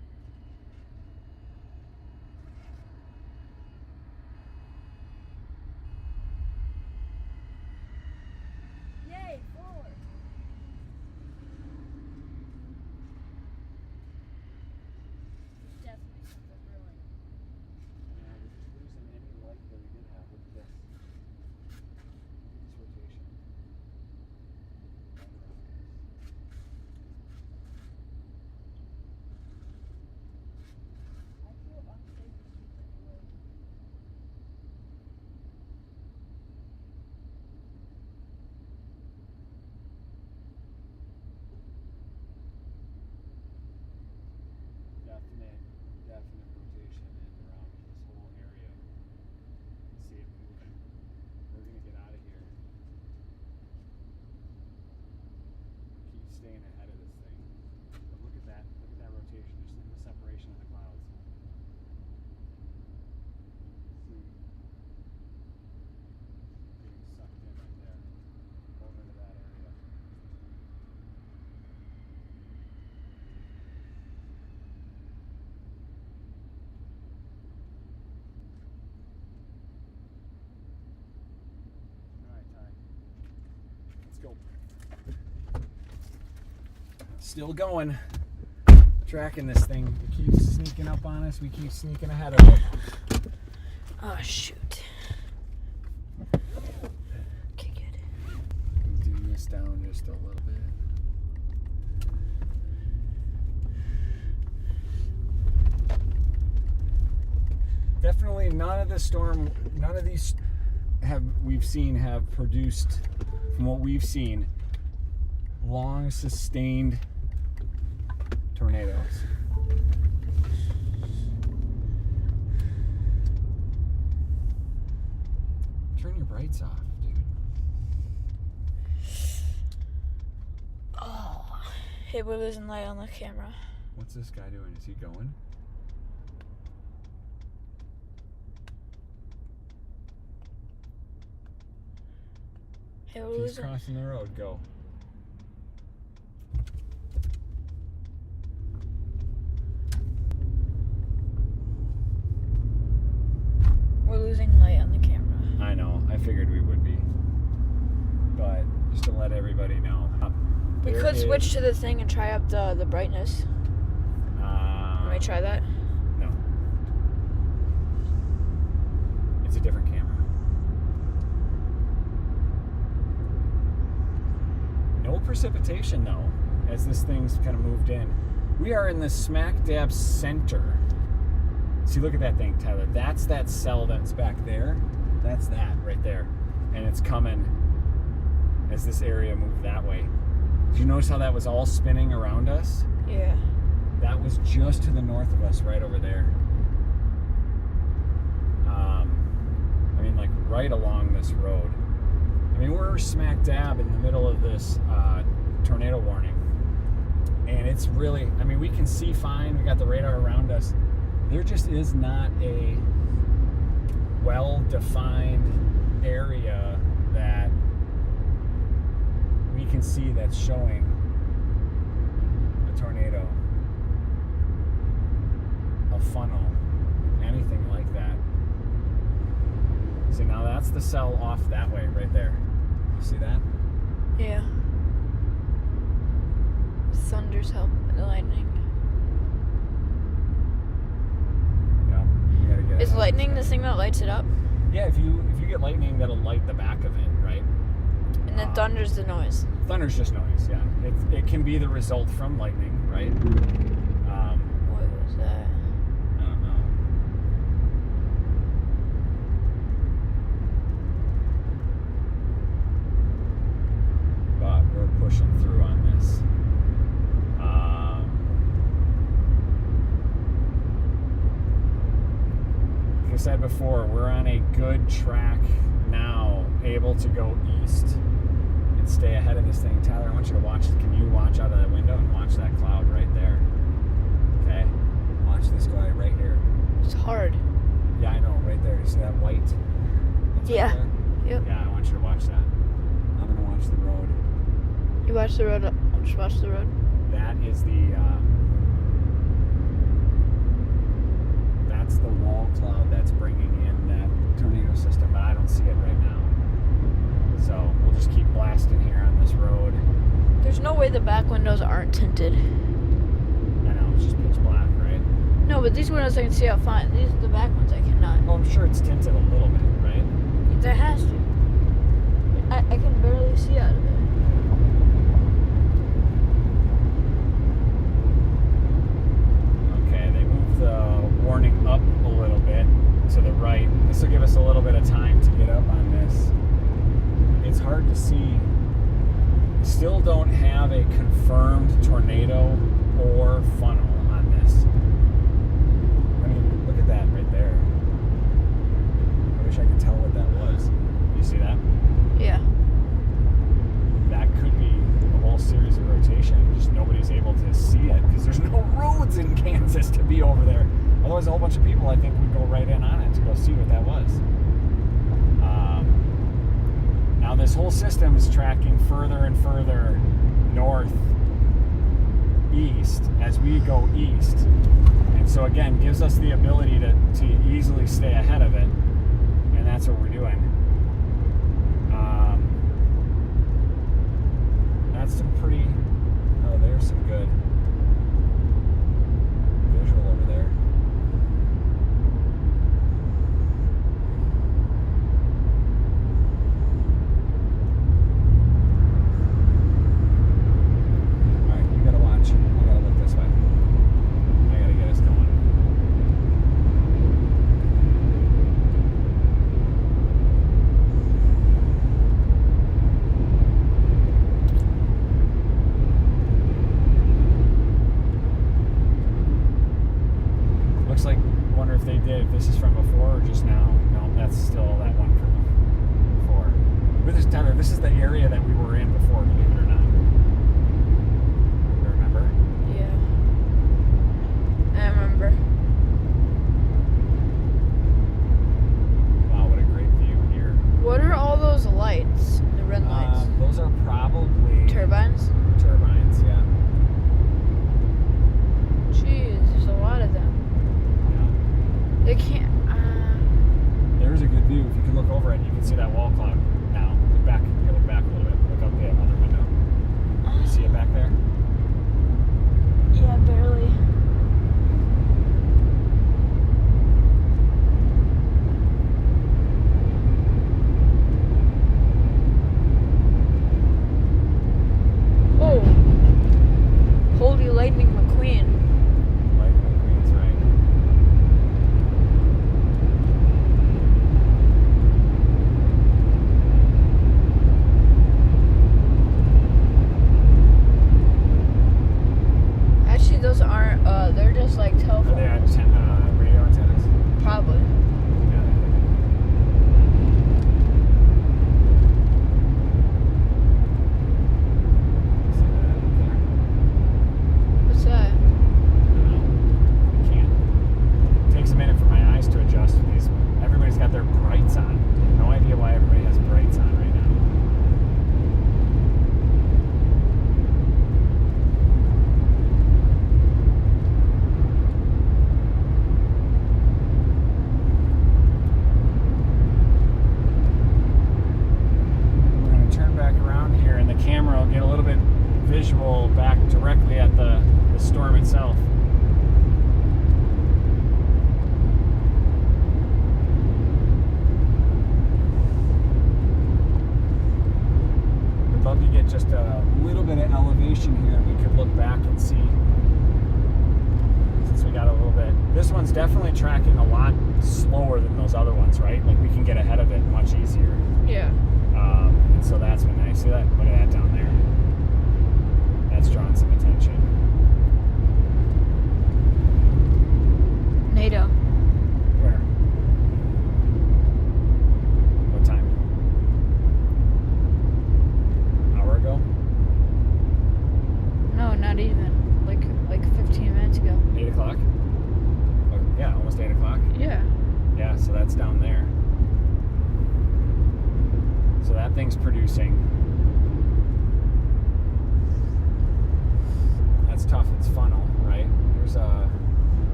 Yay, forward. There's definitely something brewing. And we're just losing any light that we did have with this. This rotation. I feel unsafe to keep anyway. Definite rotation in around this whole area. See it moving. We're gonna get out of here. Keep staying ahead of this thing. But look at that rotation. Just look at the separation of the clouds. See, getting sucked in right there, over into that area. Alright, Ty. Let's go. Still going. Tracking this thing. It keeps sneaking up on us. We keep sneaking ahead of it. Oh, shoot. Okay, good. Dim this down just a little bit. Definitely none of these have produced, from what we've seen, long sustained tornadoes. Turn your brights off, dude. Oh. Hey, we're losing light on the camera. What's this guy doing? Is he going? Hey, we're He's losing. crossing the road. Go. We're losing light on the camera. I know. I figured we would be. But just to let everybody know. We there could is- switch to the thing and try up the brightness. Can we try that? No. It's a different camera. No precipitation though, as this thing's kind of moved in. We are in the smack dab center. See, look at that thing, Tyler. That's that cell that's back there. That's that right there. And it's coming as this area moved that way. Did you notice how that was all spinning around us? Yeah. That was just to the north of us, right over there. I mean, like right along this road. I mean, we're smack dab in the middle of this tornado warning. And it's really, I mean, we can see fine. We got the radar around us. There just is not a well-defined area that we can see that's showing a tornado, a funnel, anything like that. See, now that's the cell off that way, right there. You see that? Yeah. Thunder's helping the lightning. Yeah. You gotta get Is it. lightning the thing that lights it up? Yeah, if you get lightning, that'll light the back of it, right? And And then thunder's the noise. Thunder's just noise, yeah. It can be the result from lightning, right? What was that? I don't know. But we're pushing through on this. Like I said before, we're on a good track now, able to go east and stay ahead of this thing. Tyler, I want you to watch. Can you watch out of that window and watch that cloud right there? Okay. Watch this guy right here. It's hard. Yeah, I know, right there. You see that white? That's Yeah. Right there? Yep. Yeah, I want you to watch that. I'm gonna watch the road. You watch the road. I'll just watch the road. That is that's the wall cloud that's bringing in that tornado system, but I don't see it right now. So we'll just keep blasting here on this road. There's no way the back windows aren't tinted. I know, it's just pitch black, right? No, but these windows I can see out fine. These are the back ones I cannot. Oh, I'm sure it's tinted a little bit, right? There has to. I can barely see out of it. Okay, they moved the warning up a little bit to the right. This will give us a little bit of time to get up on this. It's hard to see. Still don't have a confirmed tornado or funnel on this. I mean, look at that right there. I wish I could tell what that was. You see that? Yeah. That could be a whole series of rotation. Just nobody's able to see it because there's no roads in Kansas to be over there. Otherwise, a whole bunch of people, I think, would go right in on it to go see what that was. Now, this whole system is tracking further and further northeast as we go east. And so, again, gives us the ability to easily stay ahead of it. And that's what we're doing. That's some pretty... Oh, there's some good visual over there. Alright, you gotta watch. I gotta look this way. I gotta get us going. Looks like, wonder if they did, if this is from before or just now. No, that's still that one from before. With this, Tyler, this is the area that we were in before, believe it or not. You remember? Yeah. I remember. Wow, what a great view here. What are all those lights? The red lights? Those are probably Turbines? turbines, yeah. Jeez, there's a lot of them. Yeah. They can't. There's a good view. If you can look over it, you can see that wall cloud. Now, look back. You look back a little bit. Look out the other window. You see it back there? Yeah, barely. Oh. Holy Lightning McQueen. Lightning McQueen's right. elevation here, and we could look back and see. Since we got a little bit, this one's definitely tracking a lot slower than those other ones, right? Like we can get ahead of it much easier. Yeah. And so that's been nice. See that? Look at that down there. That's drawing some attention. NATO. Where? What time? Hour ago? No, not even. Like 15 minutes ago. 8 o'clock? Oh, yeah, almost 8 o'clock. Yeah. Yeah, so that's down there. So that thing's producing. That's tough. It's funnel, right? Here's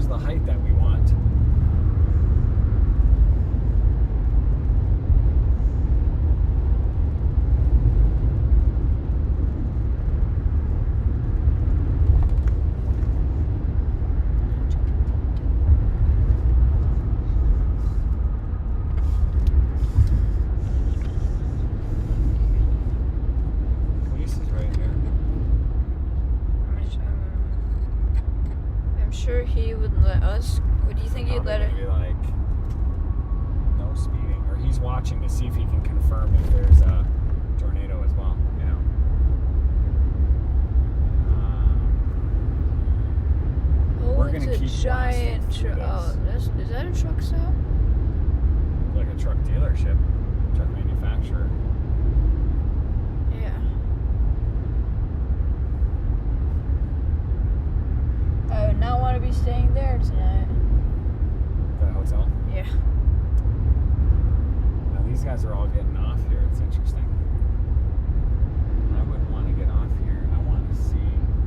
the height that we want. Police is right here. I'm sure he would let us. What do you think he'd let it? Be like no speeding, or he's watching to see if he can confirm if there's a tornado as well. You know. We're gonna it's a keep giant blasting through truck. Oh, this. is that a truck stop? Like a truck dealership, truck manufacturer. Yeah. I would not want to be staying there tonight. The hotel. Yeah. Now these guys are all getting off here. It's interesting. I wouldn't want to get off here. I want to see.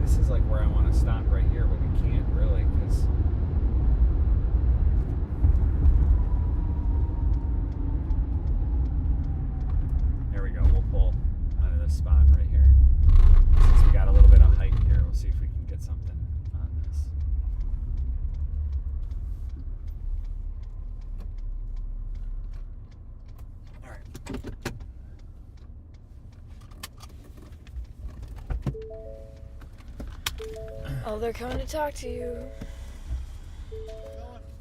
This is like where I want to stop right here, but we can't really because. There we go. We'll pull out of this spot right here. Since we got a little bit of height here, we'll see if we can get something on this. All right. Oh, they're coming to talk to you.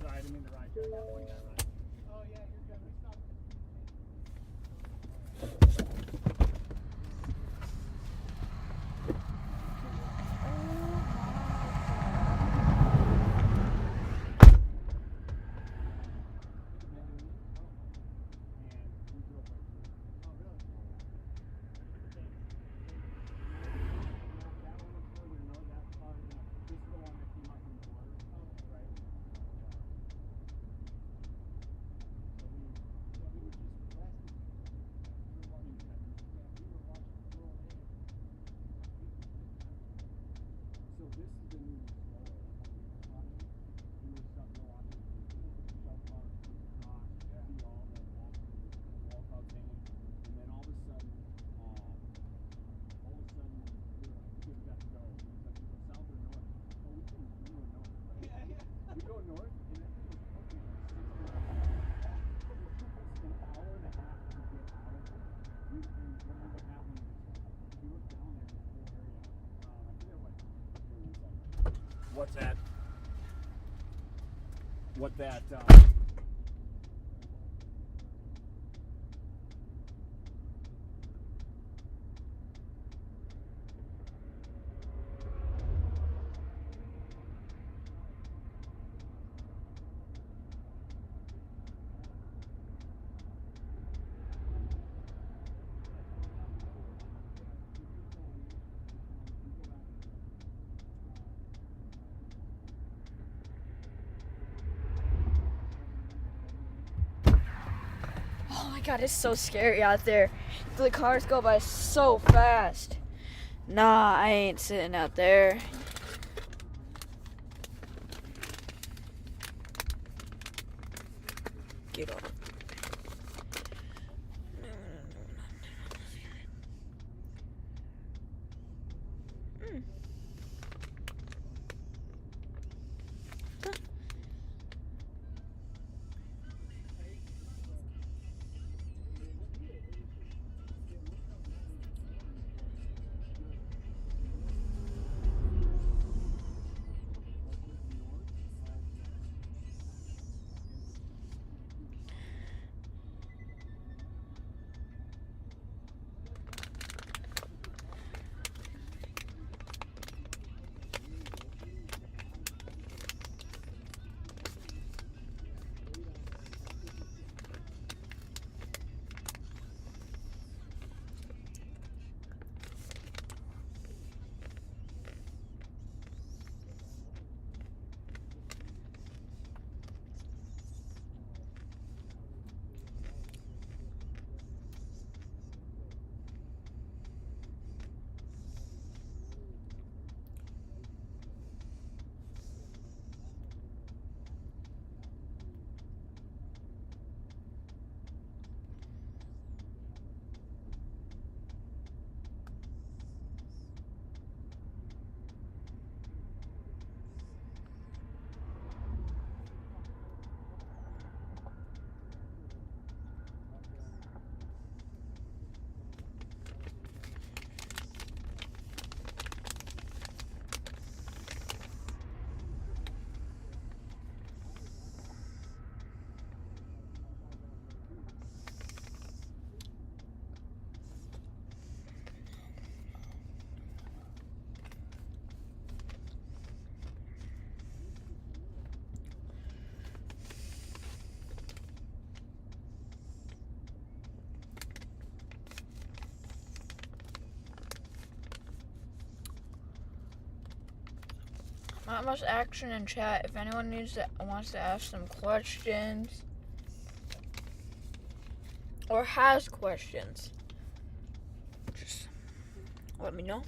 Sorry, I didn't mean to ride you. I got one guy riding. Oh, yeah, you're good. We stopped. What that Oh my god, it's so scary out there. The cars go by so fast. Nah, I ain't sitting out there. Get off. Not much action in chat. If anyone wants to ask some questions or has questions, just let me know.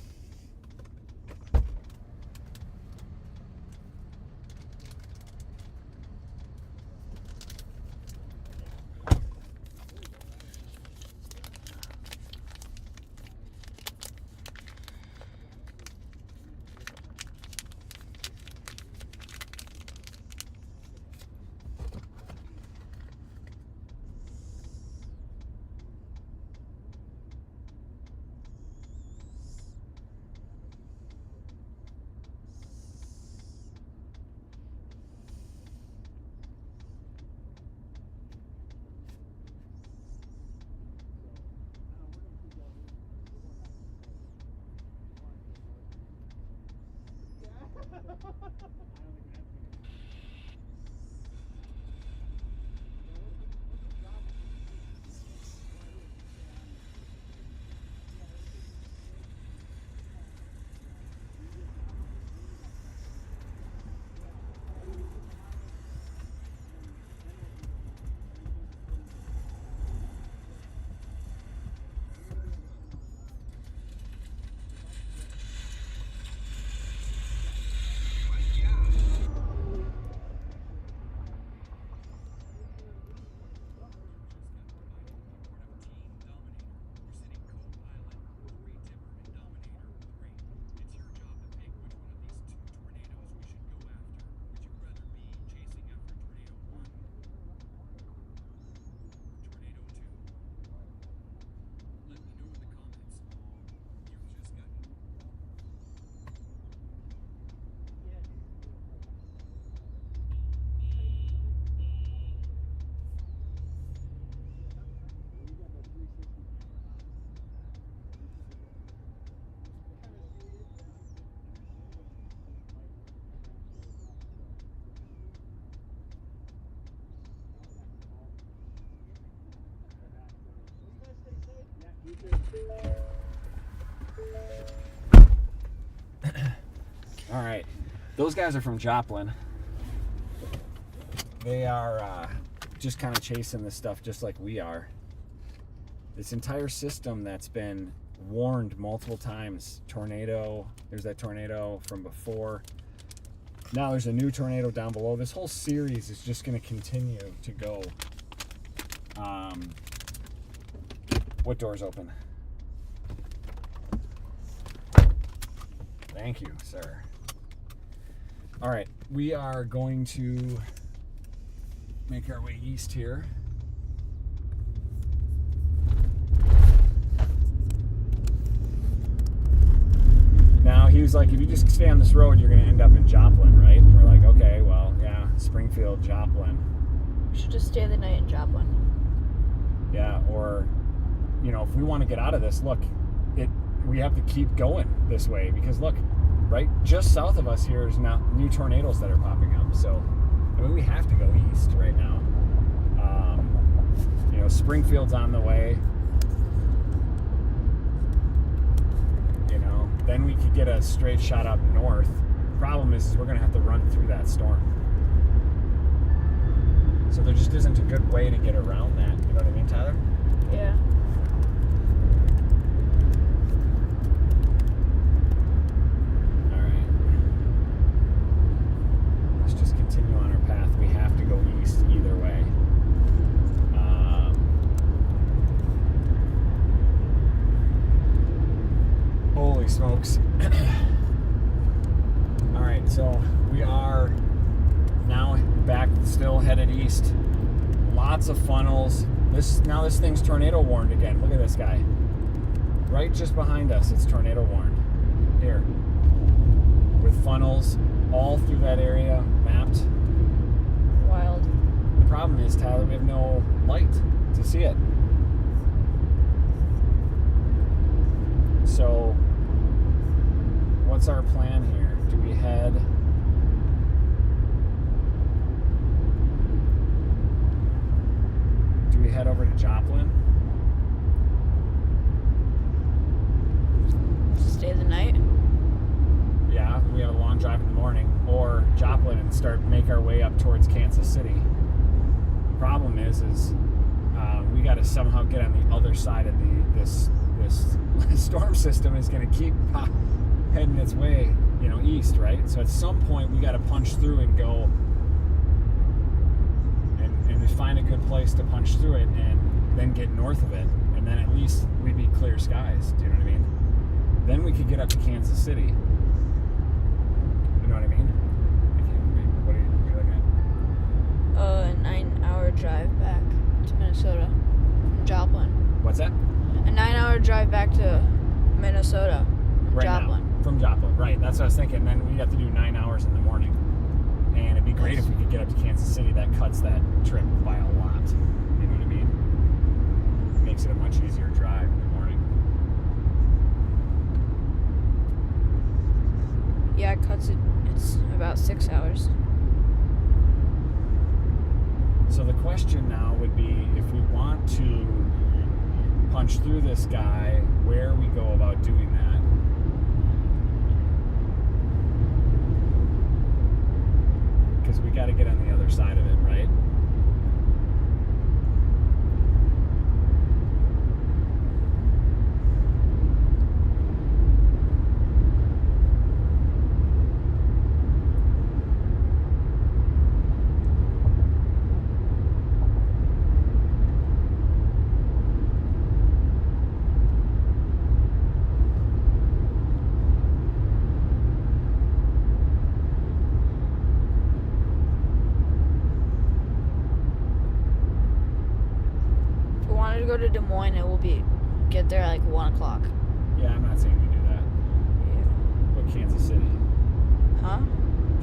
All right, those guys are from Joplin. They are just kind of chasing this stuff just like we are. This entire system that's been warned multiple times. Tornado, there's that tornado from before. Now there's a new tornado down below. This whole series is just going to continue to go. What door's open? Thank you, sir. All right, we are going to make our way east here. Now, he was like, if you just stay on this road, you're going to end up in Joplin, right? And we're like, okay, well, yeah, Springfield, Joplin. We should just stay the night in Joplin. Yeah, or, you know, if we want to get out of this, look, we have to keep going this way because, look, right just south of us here is now new tornadoes that are popping up. So, I mean, we have to go east right now. You know, Springfield's on the way. You know, then we could get a straight shot up north. Problem is we're going to have to run through that storm. So there just isn't a good way to get around that. You know what I mean, Tyler? Yeah. Continue on our path. We have to go east either way. Holy smokes. All right, so we are now back, still headed east. Lots of funnels. Now this thing's tornado warned again. Look at this guy. Right just behind us, it's tornado warned. Here. With funnels all through that area, mapped. Wild. The problem is, Tyler, we have no light to see it. So, what's our plan here? Do we head... over to Joplin? Stay the night? Yeah, we have a long drive in the morning, or Joplin and make our way up towards Kansas City. The problem is we got to somehow get on the other side of this storm system is going to keep heading its way, east, right? So at some point we got to punch through and go and just find a good place to punch through it and then get north of it, and then at least we'd be clear skies. Do you know what I mean? Then we could get up to Kansas City. You know what I mean? I can't read. What are you looking at? A 9-hour drive back to Minnesota from Joplin. What's that? A 9-hour drive back to Minnesota from Right Joplin. now. From Joplin, right. That's what I was thinking. Then we'd have to do 9 hours in the morning. And it'd be great if we could get up to Kansas City. That cuts that trip by a lot. You know what I mean? Makes it a much easier drive in the morning. Yeah, it cuts it. It's about 6 hours. So the question now would be, if we want to punch through this guy, where we go about doing that. Because we got to get on the other side of it, right? To go to Des Moines, it will get there at like 1 o'clock. Yeah, I'm not saying we do that. Yeah. But Kansas City. Huh?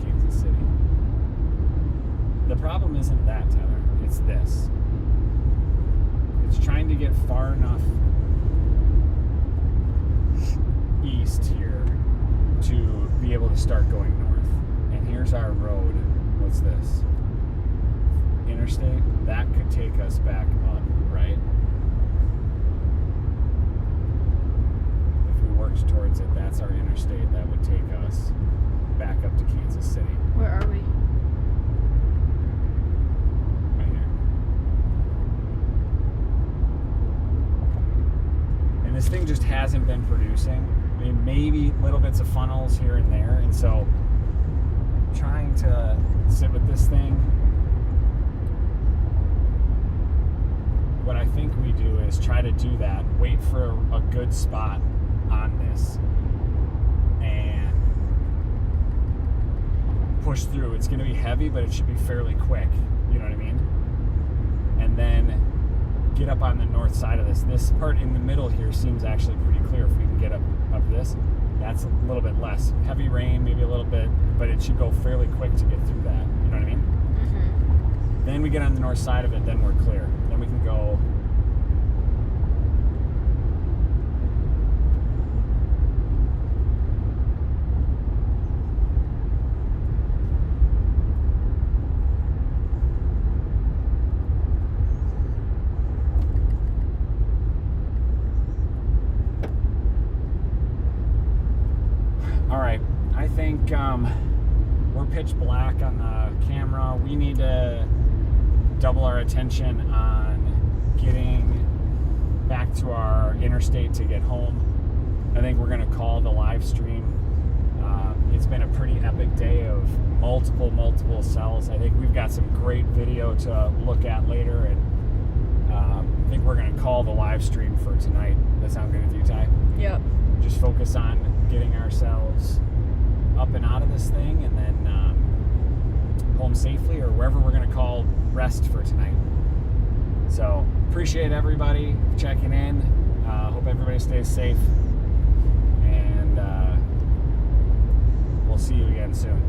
Kansas City. The problem isn't that, Tyler. It's this. It's trying to get far enough east here to be able to start going north. And here's our road. What's this? Interstate. That could take us back up, right? If we worked towards it, that's our interstate. That would take us back up to Kansas City. Where are we? Right here. And this thing just hasn't been producing. I mean, maybe little bits of funnels here and there. And so trying to sit with this thing, what I think we do is try to do that, wait for a good spot on this, and push through. It's going to be heavy, but it should be fairly quick. You know what I mean? And then get up on the north side of this. This part in the middle here seems actually pretty clear. If we can get up this, that's a little bit less. Heavy rain, maybe a little bit, but it should go fairly quick to get through that. You know what I mean? Mm-hmm. Then we get on the north side of it, then we're clear. Then we can go. All right, I think we're pitch black on the camera. We need to double our attention on getting back to our interstate to get home. I think we're going to call the live stream. It's been a pretty epic day of multiple cells. I think we've got some great video to look at later, and I think we're going to call the live stream for tonight. That sound good with you, Ty? Yep. Just focus on getting ourselves up and out of this thing, and then home safely, or wherever we're going to call rest for tonight. So appreciate everybody checking in. Hope everybody stays safe, and we'll see you again soon.